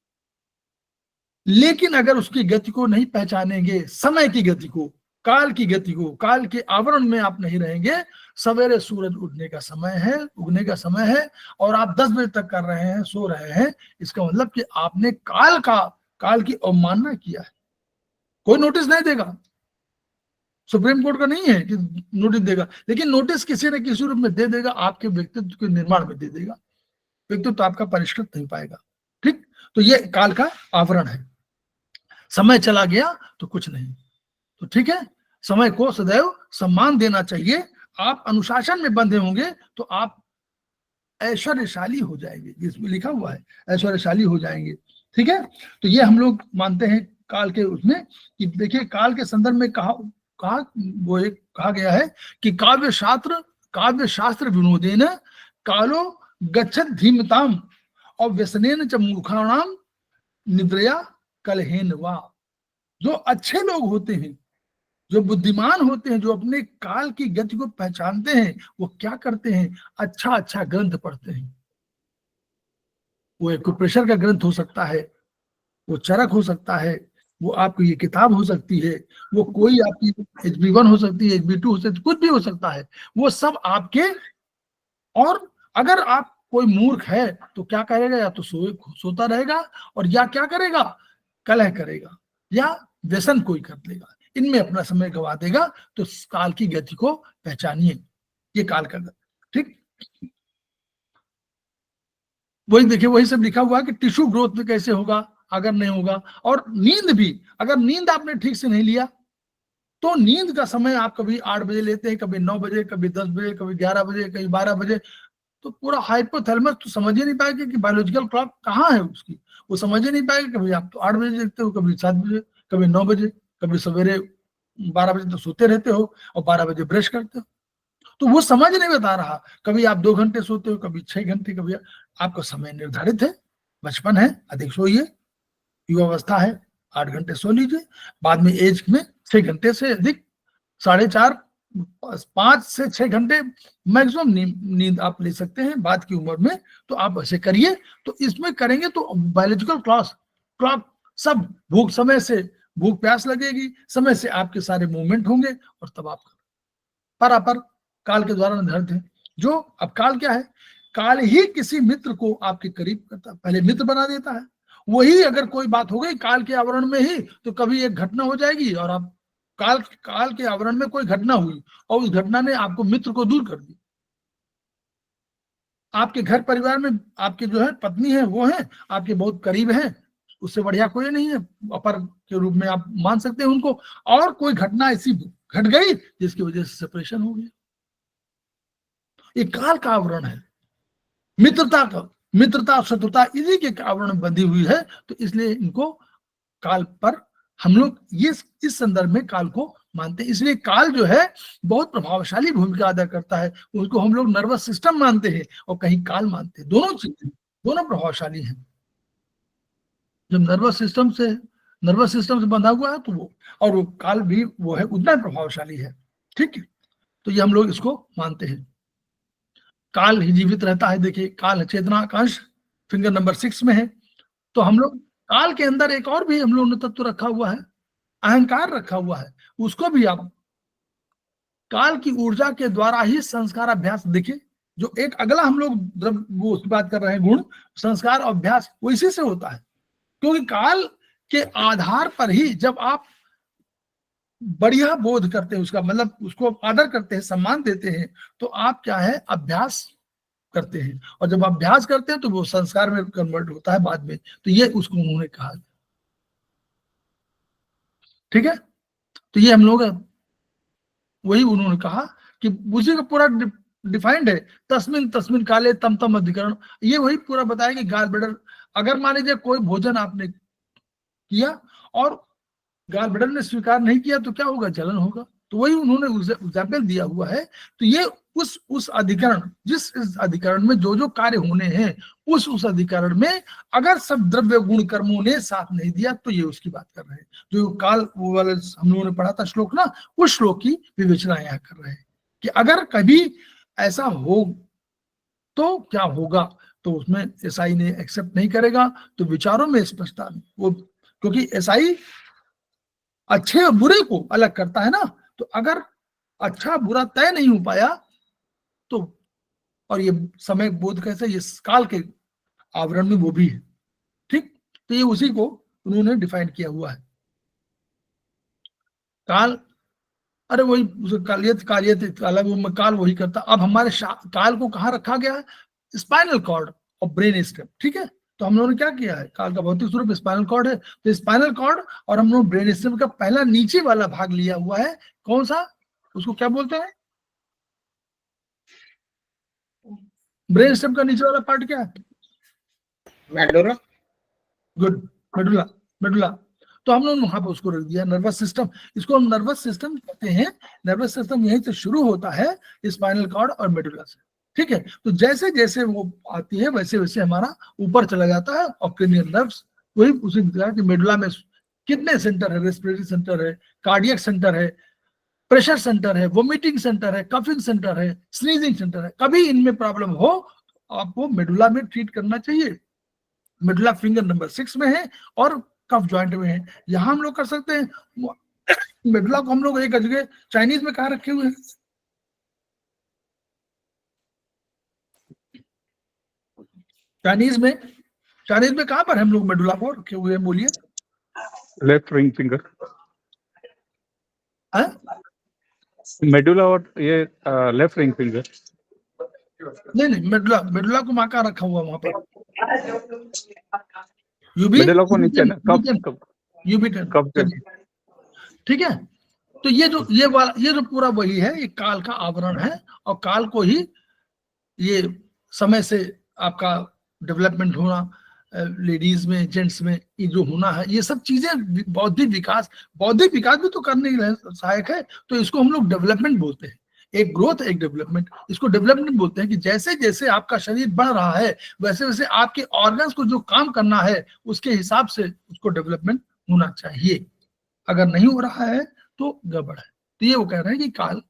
लेकिन अगर उसकी गति को नहीं पहचानेंगे, समय की गति को, काल की गति को, काल के आवरण में आप नहीं रहेंगे, सवेरे सूरज उठने का समय है, उगने का समय है और आप 10 बजे तक कर रहे हैं, सो रहे हैं, इसका मतलब कि आपने काल की अवमानना किया है। कोई नोटिस नहीं देगा, सुप्रीम कोर्ट का नहीं है कि नोटिस देगा, लेकिन नोटिस किसी न किसी रूप में दे देगा, आपके व्यक्तित्व के निर्माण में दे देगा। व्यक्तित्व तो आपका परिष्कृत नहीं पाएगा। ठीक। तो ये काल का आवरण है। समय चला गया तो कुछ नहीं। तो ठीक है, समय को सदैव सम्मान देना चाहिए। आप अनुशासन में बंधे होंगे तो आप ऐश्वर्यशाली हो जाएंगे, जिसमें लिखा हुआ है ऐश्वर्यशाली हो जाएंगे। ठीक है। तो ये हम लोग मानते हैं काल के उसमें कि देखिए काल के संदर्भ में कहा गया है कि काव्य शास्त्र विनोदेन कालो गच्छत धीमताम और व्यसनेन च मूर्खाणाम निद्रया कलहेन वा। जो अच्छे लोग होते हैं, जो बुद्धिमान होते हैं, जो अपने काल की गति को पहचानते हैं, वो क्या करते हैं, अच्छा अच्छा ग्रंथ पढ़ते हैं। वो एक्यूप्रेशर का ग्रंथ हो सकता है, वो चरक हो सकता है, वो आपकी ये किताब हो सकती है, वो कोई आपकी HB1 हो सकती है, HB2 हो सकती है, कुछ भी हो सकता है, वो सब आपके। और अगर आप कोई मूर्ख है तो क्या करेगा, या तो सोता रहेगा, और या क्या करेगा, कलह करेगा, या व्यसन कोई कर लेगा, इनमें अपना समय गवा देगा। तो काल की गति को पहचानिए, ये काल का गति। ठीक, वही देखिए, वही सब लिखा हुआ है कि टिश्यू ग्रोथ में कैसे होगा अगर नहीं होगा। और नींद भी, अगर नींद आपने ठीक से नहीं लिया तो नींद का समय आप कभी 8 बजे लेते हैं, कभी 9 बजे, कभी 10 बजे, कभी 11 बजे, कभी 12 बजे, तो पूरा हाइपोथैलेमस तो समझ ही नहीं पाएगा कि बायोलॉजिकल क्लॉक कहाँ है उसकी, वो समझ ही नहीं पाएगा। कभी आप तो 8 बजे देखते हो, कभी 7 बजे, कभी 9 बजे, कभी सवेरे 12 बजे तो सोते रहते हो और 12 बजे ब्रश करते हो, तो वो समझ नहीं बता रहा। कभी आप 2 घंटे सोते हो, कभी 6 घंटे, कभी आपका समय निर्धारित है, बचपन है, अधिक सोइए, युवावस्था है 8 घंटे सो लीजिए, बाद में एज में 6 घंटे से अधिक, 4.5 5 से 6 घंटे मैक्सिमम नींद आप ले सकते हैं बाद की उम्र में। तो आप ऐसे करिए, तो इसमें करेंगे तो बायोलॉजिकल क्लॉक सब भूख, समय से भूख प्यास लगेगी, समय से आपके सारे मूवमेंट होंगे, और तब आप परापर काल के द्वारा निर्धारित है। जो अब काल क्या है, काल ही किसी मित्र को आपके करीब करता, पहले मित्र बना देता है। वही अगर कोई बात हो गई काल के आवरण में ही, तो कभी एक घटना हो जाएगी, और आप काल के आवरण में कोई घटना हुई और उस घटना ने आपको मित्र को दूर कर दी। आपके घर परिवार में आपके जो है पत्नी है, वो है आपके बहुत करीब है, उससे बढ़िया कोई नहीं है, अपर के रूप में आप मान सकते हैं उनको, और कोई घटना ऐसी घट गई जिसकी वजह से सेपरेशन हो गया। ये काल का आवरण है, मित्रता शत्रुता इसी के आवरण में बंधी हुई है। तो इसलिए इनको काल पर हम लोग ये इस संदर्भ में काल को मानते हैं। इसलिए काल जो है बहुत प्रभावशाली भूमिका अदा करता है, उसको हम लोग नर्वस सिस्टम मानते हैं और कहीं काल मानते हैं, दोनों चीजें, दोनों प्रभावशाली हैं। जब नर्वस सिस्टम से बंधा हुआ है तो वो, और वो काल भी वो है, उतना प्रभावशाली है। ठीक है, तो ये हम लोग इसको मानते हैं। काल ही जीवित रहता है। देखिए, काल चेतना का अंश फिंगर नंबर 6 में है। तो हम लोग काल के अंदर एक और भी हम लोग ने तत्व रखा हुआ है, अहंकार रखा हुआ है, उसको भी आप काल की ऊर्जा के द्वारा ही संस्कार अभ्यास, देखिए जो एक अगला हम लोग वो उसकी बात कर रहे हैं, गुण संस्कार अभ्यास, वो इसी से होता है। क्योंकि काल के आधार पर ही जब आप बढ़िया बोध करते हैं, उसका मतलब उसको आदर करते हैं, सम्मान देते हैं, तो आप क्या है, अभ्यास करते हैं, और जब अभ्यास करते हैं तो वो संस्कार में कन्वर्ट होता है बाद में। तो ये उसको उन्होंने कहा। ठीक है, तो ये हम लोग वही उन्होंने कहा कि उसी का पूरा डिफाइंड है, तस्मिन काले तम तम अधिकरण। ये वही पूरा बताया कि गाल ब्लैडर, अगर मान लीजिए कोई भोजन आपने किया और गाल ब्लैडर ने स्वीकार नहीं किया तो क्या होगा, जलन होगा। तो वही उन्होंने एग्जाम्पल दिया हुआ है। तो ये उस अधिकरण, जिस अधिकरण में जो जो कार्य होने हैं, उस अधिकरण में अगर सब द्रव्य गुण कर्मों ने साथ नहीं दिया, तो ये उसकी बात कर रहे हैं। जो काल वो वाला हम लोगों ने पढ़ा था श्लोक ना, उस श्लोक की विवेचना यहाँ कर रहे हैं कि अगर कभी ऐसा हो तो क्या होगा। तो उसमें एसआई ने एक्सेप्ट नहीं करेगा, तो विचारों में स्पष्टता, वो क्योंकि एसआई अच्छे और बुरे को अलग करता है ना। तो अगर अच्छा बुरा तय नहीं हो पाया तो, और ये समय बोध कैसे, ये काल के आवरण में वो भी है। ठीक, तो ये उसी को उन्होंने डिफाइन किया हुआ है। काल, अरे वही कालियत काल वही करता। अब हमारे काल को कहाँ रखा गया है, स्पाइनल कॉर्ड और ब्रेन स्टेम। ठीक है, तो हम लोगों ने क्या किया है, काल का भौतिक स्वरूप स्पाइनल कॉर्ड है, तो स्पाइनल कॉर्ड और हम लोग ब्रेन स्टेम का पहला नीचे वाला भाग लिया हुआ है। कौन सा, उसको क्या बोलते हैं, ब्रेन स्टेम का नीचे वाला पार्ट क्या है,
मेडुला।
Good, medulla. तो हम लोग वहां पर उसको रख दिया नर्वस सिस्टम। इसको हम नर्वस सिस्टम कहते हैं। नर्वस सिस्टम यहीं से शुरू होता है, स्पाइनल कॉर्ड और मेडुला से। ठीक है, तो जैसे जैसे वो आती है वैसे वैसे हमारा ऊपर चला जाता है। और क्रेनियल नर्व्स वही उसी तरह कि मेडुला में कितने सेंटर है, रेस्पिरेटरी सेंटर है, कार्डियक सेंटर है, प्रेशर सेंटर है, वोमिटिंग सेंटर है, कफिंग सेंटर है, स्नीजिंग सेंटर है, कभी इनमें प्रॉब्लम हो आपको मेडुला में ट्रीट करना चाहिए। मेडुला फिंगर नंबर 6 में है और कफ जॉइंट में है। यहाँ हम लोग कर सकते हैं। मेडुला को हम लोग एक जगह चाइनीज में कहा रखे हुए हैं, चाइनीज में कहां पर हम लोग मेडुला को रखे हुए हैं, बोलिए।
लेफ्ट रिंग फिंगर,
हाँ?
मेडुला और ये लेफ्ट रिंग फिंगर।
नहीं, मेडुला को माँ का रखा हुआ वहां पर,
मेडुला को नीचे ना, कब
ठीक है। तो ये जो पूरा वही है, ये काल का आवरण है, और काल को ही ये समय से आपका डेवलपमेंट होना, लेडीज में, जेंट्स में ये जो होना है, ये सब चीजें बौद्धिक विकास भी तो करने के लिए सहायक है। तो इसको हम लोग डेवलपमेंट बोलते हैं, एक ग्रोथ एक डेवलपमेंट, इसको डेवलपमेंट बोलते हैं कि जैसे जैसे आपका शरीर बढ़ रहा है वैसे वैसे आपके ऑर्गन्स को जो काम करना है उसके हिसाब से उसको डेवलपमेंट होना चाहिए। अगर नहीं हो रहा है तो गड़बड़ है। तो ये वो कह रहे हैं कि काल,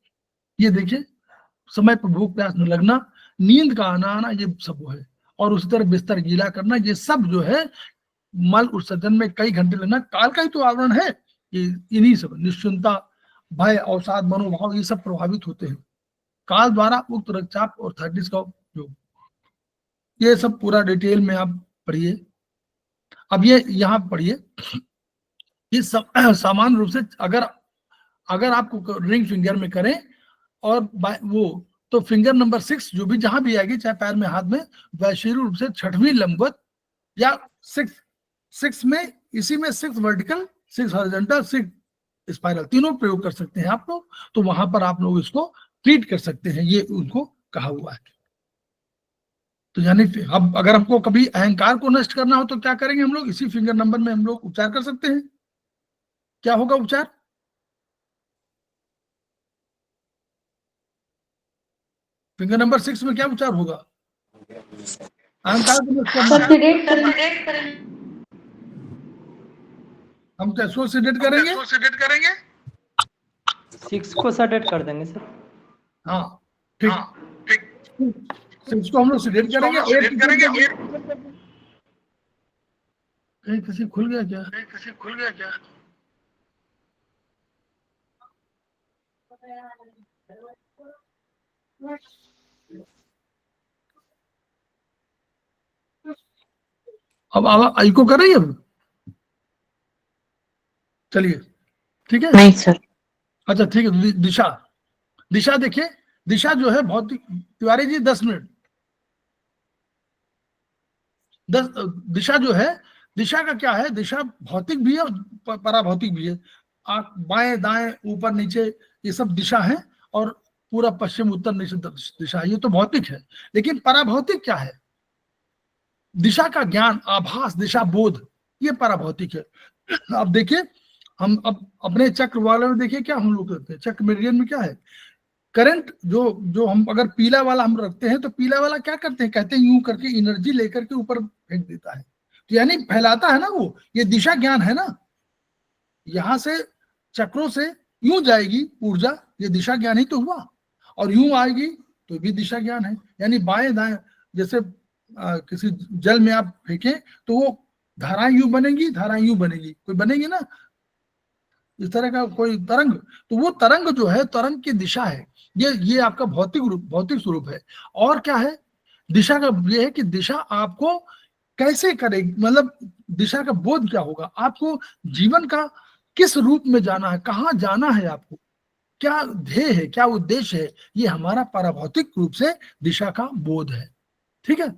ये देखिए, समय पर भूख प्यास न लगना, नींद का आना, ये सब वो है। और उसी तरह बिस्तर गीला करना, ये सब जो है मल उत्सर्जन में कई घंटे लगना, काल का ही तो आवरण है। ये इन्हीं सब निश्चिंता, भय, अवसाद, मनोभाव, ये सब प्रभावित होते हैं काल द्वारा। उक्त रक्तचाप और थायराइड का उपयोग, ये सब पूरा डिटेल में आप पढ़िए। अब ये यहाँ पढ़िए, ये सब सामान्य रूप से अगर आपको रिंग फिंगर में करें और वो, तो फिंगर नंबर 6 जो भी जहां भी आएगी, चाहे पैर में, हाथ में, वैश्विक रूप से 6वीं लंबवत या 6 में, इसी में 6 वर्टिकल, 6 हॉरिजॉन्टल, 6 स्पाइरल, तीनों प्रयोग कर सकते हैं आप लोग। तो वहां पर आप लोग इसको ट्रीट कर सकते हैं, ये उनको कहा हुआ है। तो यानी अब अगर हमको कभी अहंकार को नष्ट करना हो तो क्या करेंगे हम लोग, इसी फिंगर नंबर में हम लोग उपचार कर सकते हैं। क्या होगा उपचार? फिंगर नंबर 6 में क्या उपचार होगा? अहंकार को नष्ट करना। हम क्या सो सेडेट करेंगे?
6 को सेडेट कर देंगे सर।
हाँ ठीक, 6 को हम लोग सेडेट करेंगे। किसी खुल गया क्या? अब आइको कर रही है अब? चलिए ठीक है।
नहीं सर।
अच्छा ठीक है। दिशा देखिए, दिशा जो है भौतिक, तिवारी जी 10 मिनट। दिशा जो है, दिशा का क्या है, दिशा भौतिक भी है और पराभौतिक भी है। आप बाएं दाएं ऊपर नीचे ये सब दिशा है, और पूरा पश्चिम उत्तर निश्चित दिशा, ये तो भौतिक है। लेकिन पराभौतिक क्या है? दिशा का ज्ञान, आभास, दिशा बोध, ये पराभौतिक है। अब देखिए, हम अब अपने चक्र वाले में देखिए क्या हम लोग करते हैं। चक्र मेरिडियन में क्या है, करंट जो हम अगर पीला वाला हम रखते हैं तो पीला वाला क्या करते हैं, कहते हैं यूं करके एनर्जी लेकर के ऊपर फेंक देता है, तो यानी फैलाता है ना वो, ये दिशा ज्ञान है ना। यहां से चक्रों से यूं जाएगी ऊर्जा, ये दिशा ज्ञान ही तो हुआ। और यूं आएगी तो भी दिशा ज्ञान है। यानी बाएं दाएं, जैसे किसी जल में आप फेंके तो वो धाराएं यूं बनेगी, धाराएं यूं बनेगी, कोई बनेगी ना इस तरह का कोई तरंग। तो वो तरंग जो है, तरंग की दिशा है, ये आपका भौतिक स्वरूप है। और क्या है दिशा का, ये है कि दिशा आपको कैसे करेगी, मतलब दिशा का बोध क्या होगा, आपको जीवन का किस रूप में जाना है, कहाँ जाना है, आपको क्या ध्येय है, क्या उद्देश्य है, ये हमारा पराभौतिक रूप से दिशा का बोध है। ठीक है।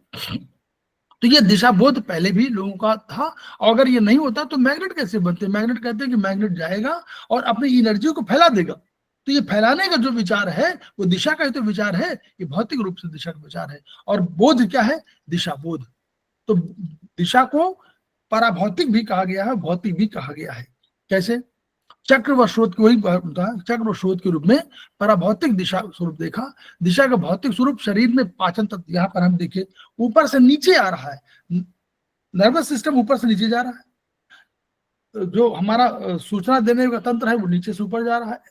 तो ये दिशा बोध पहले भी लोगों का था, और अगर ये नहीं होता तो मैग्नेट कैसे बनते? मैग्नेट कहते हैं कि मैग्नेट जाएगा और अपनी एनर्जी को फैला देगा। तो ये फैलाने का जो विचार है वो दिशा का ही तो विचार है, ये भौतिक रूप से दिशा का विचार है। और बोध क्या है? दिशा बोध। तो दिशा को पराभौतिक भी कहा गया है, भौतिक भी कहा गया है। कैसे? चक्र व स्रोत को ही चक्र व स्रोत के रूप में पराभौतिक दिशा स्वरूप देखा। दिशा का भौतिक स्वरूप शरीर में पाचन तंत्र, यहाँ पर हम देखिए ऊपर से नीचे आ रहा है, नर्वस सिस्टम ऊपर से नीचे जा रहा है, जो हमारा सूचना देने का तंत्र है वो नीचे से ऊपर जा रहा है।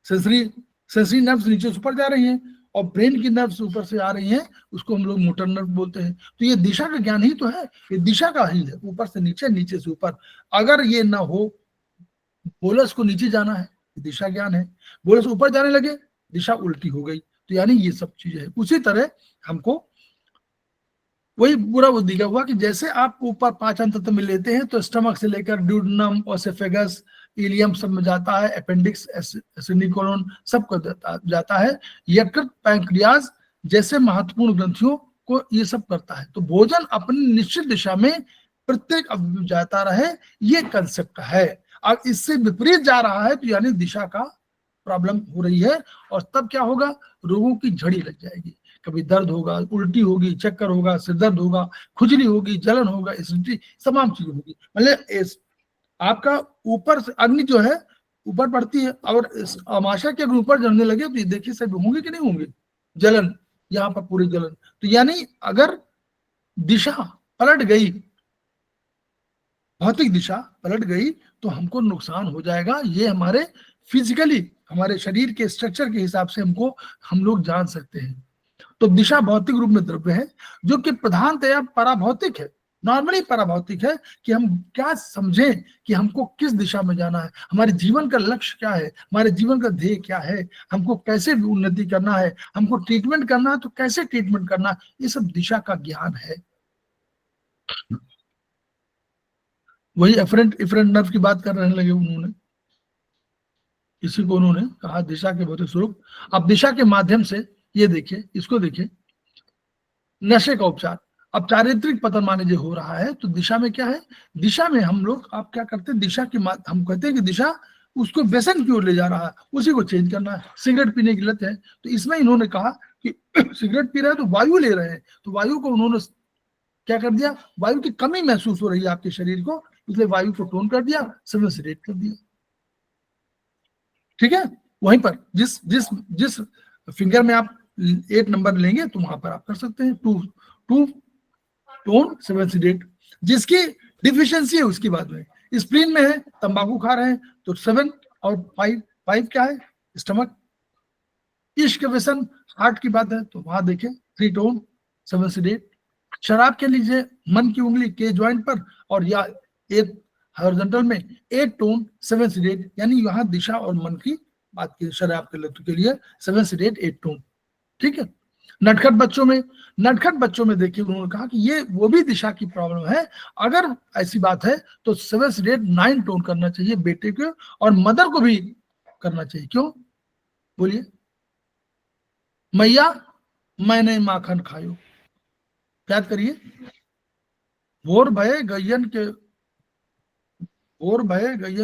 सेंसरी नर्व्स नीचे से ऊपर जा रही हैं और ब्रेन की नर्व्स ऊपर से आ रही हैं, उसको हम लोग मोटर नर्व बोलते हैं। तो ये दिशा का ज्ञान ही तो है, ये दिशा का ही है, ऊपर से नीचे, नीचे से ऊपर। अगर ये ना हो, बोलस को नीचे जाना है, दिशा ज्ञान है, बोलस ऊपर जाने लगे, दिशा उल्टी हो गई। तो यानी ये सब चीजें है। उसी तरह हमको वही पूरा बुद्धि का हुआ कि जैसे आप ऊपर 5 अंत में लेते हैं तो स्टमक से लेकर ड्यूडेनम, ओसेफेगस, इलियम सब में जाता है, अपेंडिक्स, एसिनिकोलोन सब को जाता है। यकृत, पैंक्रियाज जैसे महत्वपूर्ण ग्रंथियों को ये सब करता है। तो भोजन अपनी निश्चित दिशा में प्रत्येक अवयव में जाता रहे, ये कंसेप्ट है। अब इससे विपरीत जा रहा है तो यानी दिशा का प्रॉब्लम हो रही है, और तब क्या होगा, रोगों की झड़ी लग जाएगी। कभी दर्द होगा, उल्टी होगी, चक्कर होगा, सिर दर्द होगा, खुजली होगी, जलन होगा, एसिडिटी, तमाम चीजें होगी। मतलब आपका ऊपर से अग्नि जो है ऊपर बढ़ती है, और आमाशय के अगर ऊपर जलने लगे तो ये देखिए सब होंगे कि नहीं होंगे, जलन, यहाँ पर पूरी जलन। तो यानी अगर दिशा पलट गई, भौतिक दिशा पलट गई, तो हमको नुकसान हो जाएगा। ये हमारे फिजिकली, हमारे शरीर के स्ट्रक्चर के हिसाब से हम लोग जान सकते हैं। तो दिशा भौतिक रूप में द्रव्य है जो कि प्रधानतया पराभौतिक है, नॉर्मली पराभौतिक है, कि हम क्या समझें कि हमको किस दिशा में जाना है, हमारे जीवन का लक्ष्य क्या है, हमारे जीवन का ध्येय क्या है, हमको कैसे उन्नति करना है, हमको ट्रीटमेंट करना है तो कैसे ट्रीटमेंट करना है, ये सब दिशा का ज्ञान है। वही एफरेंट नर्व की बात कर रहे लगे उन्होंने, इसी को उन्होंने कहा दिशा के भौतिक स्वरूप। अब दिशा के माध्यम से ये देखिए, इसको देखिए, नशे का उपचार। अब चारित्रिक पतन माने जो हो रहा है, तो दिशा में क्या है, दिशा में हम लोग आप क्या करते हैं, दिशा की हम कहते हैं कि दिशा उसको व्यसन की ओर ले जा रहा है, उसी को चेंज करना है। सिगरेट पीने की लत है, तो इसमें इन्होंने कहा कि सिगरेट पी रहे हैं तो वायु ले रहे हैं, तो वायु को उन्होंने क्या कर दिया, वायु की कमी महसूस हो रही है आपके शरीर को, इसलिए वायु को टोन कर दिया, सेडेट कर दिया। ठीक है, वहीं पर जिस जिस जिस फिंगर में आप 8 नंबर लेंगे तो वहां पर आप कर सकते हैं 2 टोन 7 सेडेट। जिसकी डिफिशियंसी है उसकी बात में, स्प्लीन में है, तंबाकू खा रहे हैं तो 7 और 5 क्या है, स्टमक। इश्क व्यसन, हार्ट की बात है तो वहां देखें 3 टोन 7 सेडेट। शराब के लीजिए मन की उंगली के ज्वाइंट पर, और या एक हॉरिजॉन्टल में 8 टोन 7 सेडेट, यानी यहाँ दिशा और मन की बात की, शराब के लत के लिए 7 सेडेट 8 टोन। ठीक है, नटखट बच्चों में देखिए उन्होंने कहा कि ये वो भी दिशा की प्रॉब्लम है। अगर ऐसी बात है तो 7 सेडेट 9 टोन करना चाहिए बेटे को, और मदर को भी करना चाहिए। क्यों बोलिए, मैया मैंने माखन खायो, याद करिए, भोर भये गयन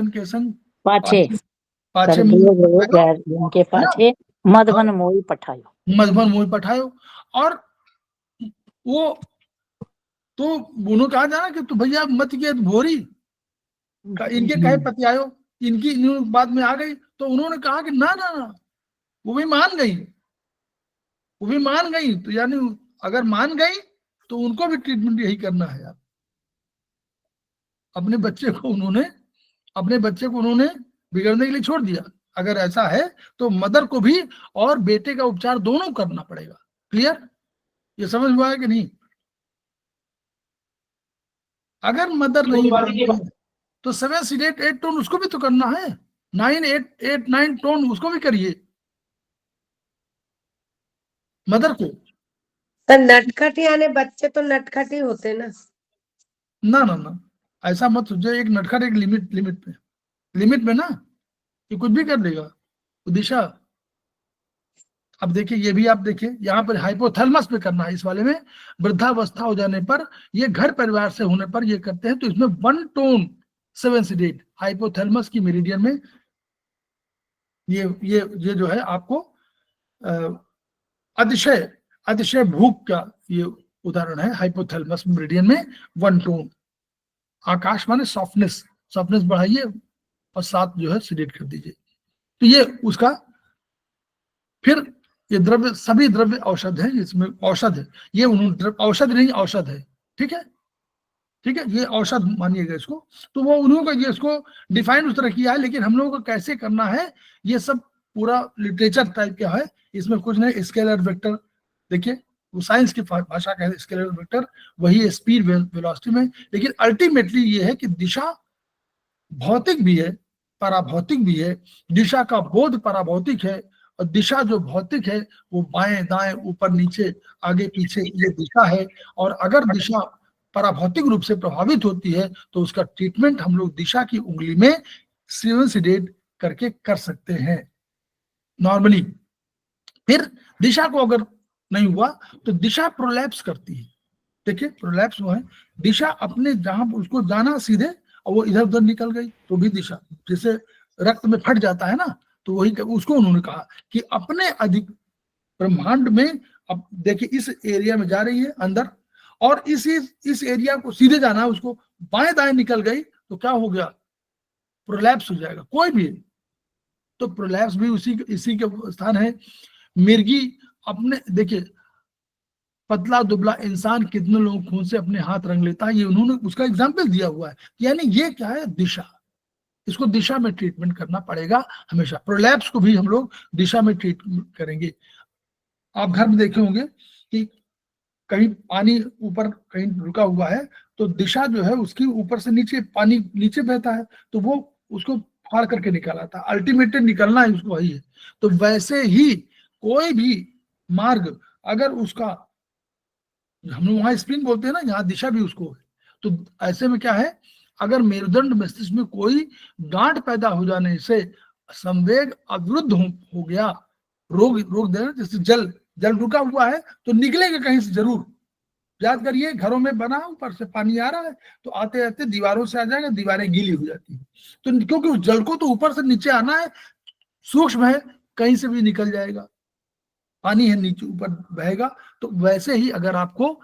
के संग
पाछे
पाछे
के पाछे मधुबन मोई पठायो। और वो तो उन्होंने कहा जाना कि तू भैया मत के भोरी, इनके कहे पति आयो, इनकी बात में आ गई, तो उन्होंने कहा कि ना ना ना, वो भी मान गई। तो यानी अगर मान गई तो उनको भी ट्रीटमेंट यही करना है यार। अपने बच्चे को उन्होंने बिगड़ने के लिए छोड़ दिया। अगर ऐसा है तो मदर को भी और बेटे का उपचार दोनों करना पड़ेगा। क्लियर, ये समझ हुआ है कि नहीं? अगर मदर नहीं तो 7 सेडेट 8 टोन उसको भी तो करना है, 9 टोन उसको भी करिए मदर को।
तो नटखट यानी बच्चे तो नटखट ही होते ना।
ना ऐसा मत सोचो, एक नटखट एक लिमिट में ना, ये कुछ भी कर देगा। तो दिशा, अब देखिए ये भी आप देखिए, यहाँ पर हाइपोथैलेमस पे करना है। इस वाले में वृद्धावस्था हो जाने पर, ये घर परिवार से होने पर ये करते हैं, तो इसमें 1 टोन 7 सेडेट हाइपोथैलेमस की मेरिडियन में। ये जो है आपको अतिशय भूख का ये उदाहरण है। हाइपोथैलेमस मेरिडियन में 1 टोन। आकाश माने सॉफ्टनेस बढ़ाइए और 7 जो है सेडेट कर दीजिए। तो ये उसका, फिर ये द्रव्य, सभी द्रव्य औषध है, इसमें औषध है, ये उन्होंने औषध नहीं औषध है। ठीक है, ये औषध मानिएगा इसको। तो वो उन्होंने ये इसको डिफाइन उस तरह किया है, लेकिन हम लोगों को कैसे करना है ये सब पूरा लिटरेचर टाइप का है, इसमें कुछ नहीं। स्केलर वेक्टर देखिए, वो साइंस की भाषा का है स्केलर वेक्टर, वही है स्पीड वेलोसिटी में। लेकिन अल्टीमेटली ये है कि दिशा भौतिक भी है, पराभौतिक भी है। दिशा का बोध पराभौतिक है, और दिशा जो भौतिक है वो बाएं दाएं ऊपर नीचे आगे पीछे ये दिशा है। और अगर दिशा पराभौतिक रूप से प्रभावित होती है तो उसका ट्रीटमेंट हम लोग दिशा की उंगली में सीडेट करके कर सकते हैं नॉर्मली। फिर दिशा को अगर नहीं हुआ तो दिशा प्रोलैप्स करती है। देखिए प्रोलैप्स वो है, दिशा अपने जहां उसको जाना सीधे और वो इधर उधर निकल गई तो भी दिशा, जैसे रक्त में फट जाता है ना, तो वही उसको उन्होंने कहा कि अपने अधिक ब्रह्मांड में, अब देखिए इस एरिया में जा रही है अंदर, और इस एरिया को सीधे जाना है, उसको बाएं दाएं निकल गई तो क्या हो गया, प्रोलैप्स हो जाएगा कोई भी। तो प्रोलैप्स भी इसी के स्थान है। मिर्गी अपने, देखिए पतला दुबला इंसान कितने लोगों खून से अपने हाथ रंग लेता है, ये उन्होंने उसका एग्जाम्पल दिया हुआ है। यानी ये क्या है, दिशा, इसको दिशा में ट्रीटमेंट करना पड़ेगा हमेशा। प्रोलैप्स को भी हम लोग दिशा में ट्रीटमेंट करेंगे। आप घर में देखे होंगे कि कहीं पानी ऊपर कहीं रुका हुआ है तो दिशा जो है उसकी ऊपर से नीचे पानी नीचे बहता है तो वो उसको फाड़ करके निकल आता है, अल्टीमेटली निकलना है उसको वही है। तो वैसे ही कोई भी मार्ग अगर उसका, हम लोग वहां स्पिन बोलते हैं ना, यहाँ दिशा भी उसको है। तो ऐसे में क्या है, अगर मेरुदंड मस्तिष्क में कोई गांठ पैदा हो जाने से संवेग अवरुद्ध हो गया, रोक देना, जैसे जल रुका हुआ है तो निकलेगा कहीं से जरूर। याद करिए घरों में बना, ऊपर से पानी आ रहा है तो आते आते दीवारों से आ जाएगा, दीवारें गीली हो जाती है। तो क्योंकि उस जल को तो ऊपर से नीचे आना है, सूक्ष्म है, कहीं से भी निकल जाएगा, पानी है नीचे ऊपर बहेगा। तो वैसे ही अगर आपको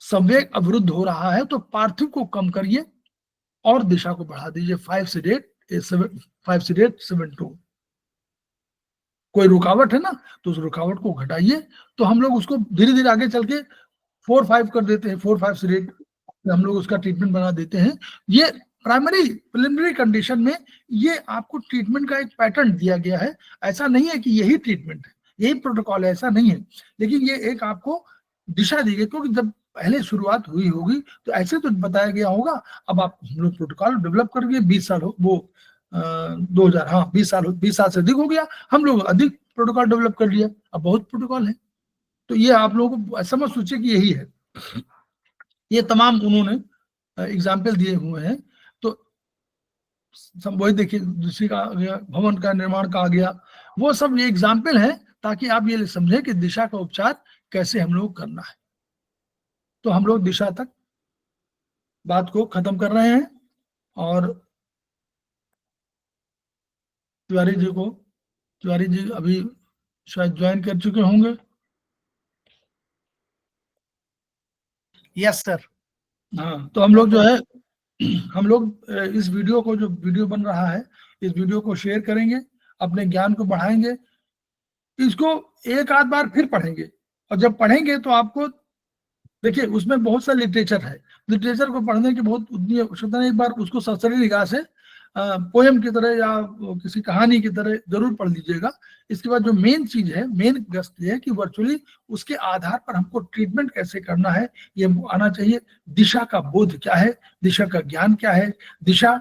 संवेग अवरुद्ध हो रहा है तो पार्थिव को कम करिए और दिशा को बढ़ा दीजिए। 5 से 7 कोई रुकावट है ना तो उस रुकावट को घटाइए। तो हम लोग उसको धीरे धीरे आगे चल के 4-5 कर देते हैं, 4-5 से 8 हम लोग उसका ट्रीटमेंट बना देते हैं। ये प्राइमरी प्रिलिमिनरी कंडीशन में ये आपको ट्रीटमेंट का एक पैटर्न दिया गया है। ऐसा नहीं है कि यही ट्रीटमेंट है, यही प्रोटोकॉल है, ऐसा नहीं है। लेकिन ये एक आपको दिशा दी गई, क्योंकि जब पहले शुरुआत हुई होगी तो ऐसे तो बताया गया होगा। अब आप हम लोग प्रोटोकॉल डेवलप करके 20 साल हो, वो 2000, हाँ 20 साल से अधिक हो गया, हम लोग अधिक प्रोटोकॉल डेवलप कर लिया, अब बहुत प्रोटोकॉल है। तो ये आप लोगों को ऐसा मत सोचिए कि यही है, ये तमाम उन्होंने एग्जाम्पल दिए हुए हैं। तो वही देखिए, दूसरी का भवन का निर्माण का आ गया, वो सब ये एग्जाम्पल है ताकि आप ये समझे कि दिशा का उपचार कैसे हम लोग करना है। तो हम लोग दिशा तक बात को खत्म कर रहे हैं और तिवारी जी अभी शायद ज्वाइन कर चुके होंगे।
Yes sir.
हाँ, तो हम लोग जो है, हम लोग इस वीडियो को, जो वीडियो बन रहा है, इस वीडियो को शेयर करेंगे, अपने ज्ञान को बढ़ाएंगे, इसको एक आध बार फिर पढ़ेंगे। और जब पढ़ेंगे तो आपको देखिए उसमें बहुत सा लिटरेचर है, लिटरेचर को पढ़ने की बहुत उतनी आवश्यकता नहीं। एक बार उसको ससरी निगाह से पोएम की तरह या किसी कहानी की तरह जरूर पढ़ लीजिएगा। इसके बाद जो मेन चीज है, मेन गस्त है कि वर्चुअली उसके आधार पर हमको ट्रीटमेंट कैसे करना है ये आना चाहिए। दिशा का बोध क्या है, दिशा का ज्ञान क्या है, दिशा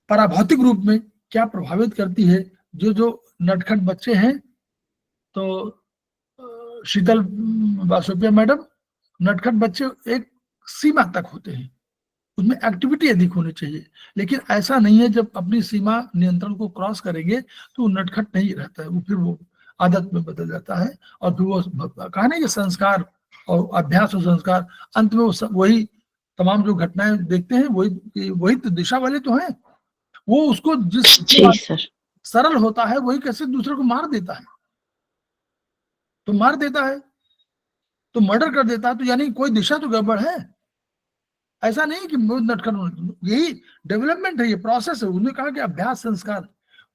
पराभौतिक रूप में क्या प्रभावित करती है। जो नटखट बच्चे हैं, तो शीतल बासोपिया मैडम, नटखट बच्चे एक सीमा तक होते हैं, उसमें एक्टिविटी अधिक होनी चाहिए। लेकिन ऐसा नहीं है, जब अपनी सीमा नियंत्रण को क्रॉस करेंगे तो नटखट नहीं रहता है, वो फिर वो आदत में बदल जाता है। और फिर वो कहने के संस्कार और अभ्यास और संस्कार, अंत में वही तमाम जो घटनाएं देखते हैं वही तो दिशा वाले तो हैं। वो उसको जिस सरल होता है वही कैसे दूसरे को मार देता है, तो मार देता है, तो मर्डर कर देता है। तो यानी कोई दिशा तो गड़बड़ है। ऐसा नहीं कि नटखट, यही डेवलपमेंट है, ये प्रोसेस है। उन्होंने कहा कि अभ्यास संस्कार,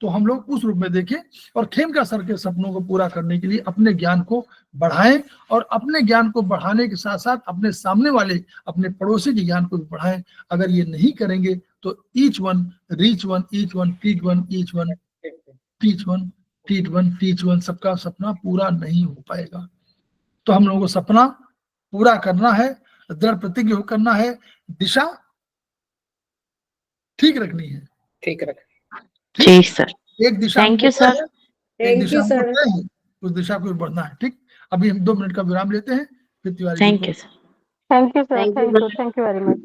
तो हम लोग उस रूप में देखें और खेमका सर के सपनों को पूरा करने के लिए अपने ज्ञान को बढ़ाएं, और अपने ज्ञान को बढ़ाने के साथ साथ अपने सामने वाले, अपने पड़ोसी के ज्ञान को भी बढ़ाएं। अगर ये नहीं करेंगे तो each one reach one, each one teach one, each one teach one सबका सपना पूरा नहीं हो पाएगा। तो हम लोगों को सपना पूरा करना है, दृढ़ प्रतिज्ञ करना है, दिशा ठीक रखनी है।
ठीक रख।
जी सर,
एक दिशा
Thank you,
हमको
sir.
तय है, एक
Thank
दिशा
you,
हमको
sir.
तय है, उस दिशा को बढ़ना है। ठीक, अभी हम 2 मिनट का विराम लेते हैं, फिर तिवारी जी
थैंक
को
you sir.
Thank you, sir.
Thank you.
Thank you. Thank you very much.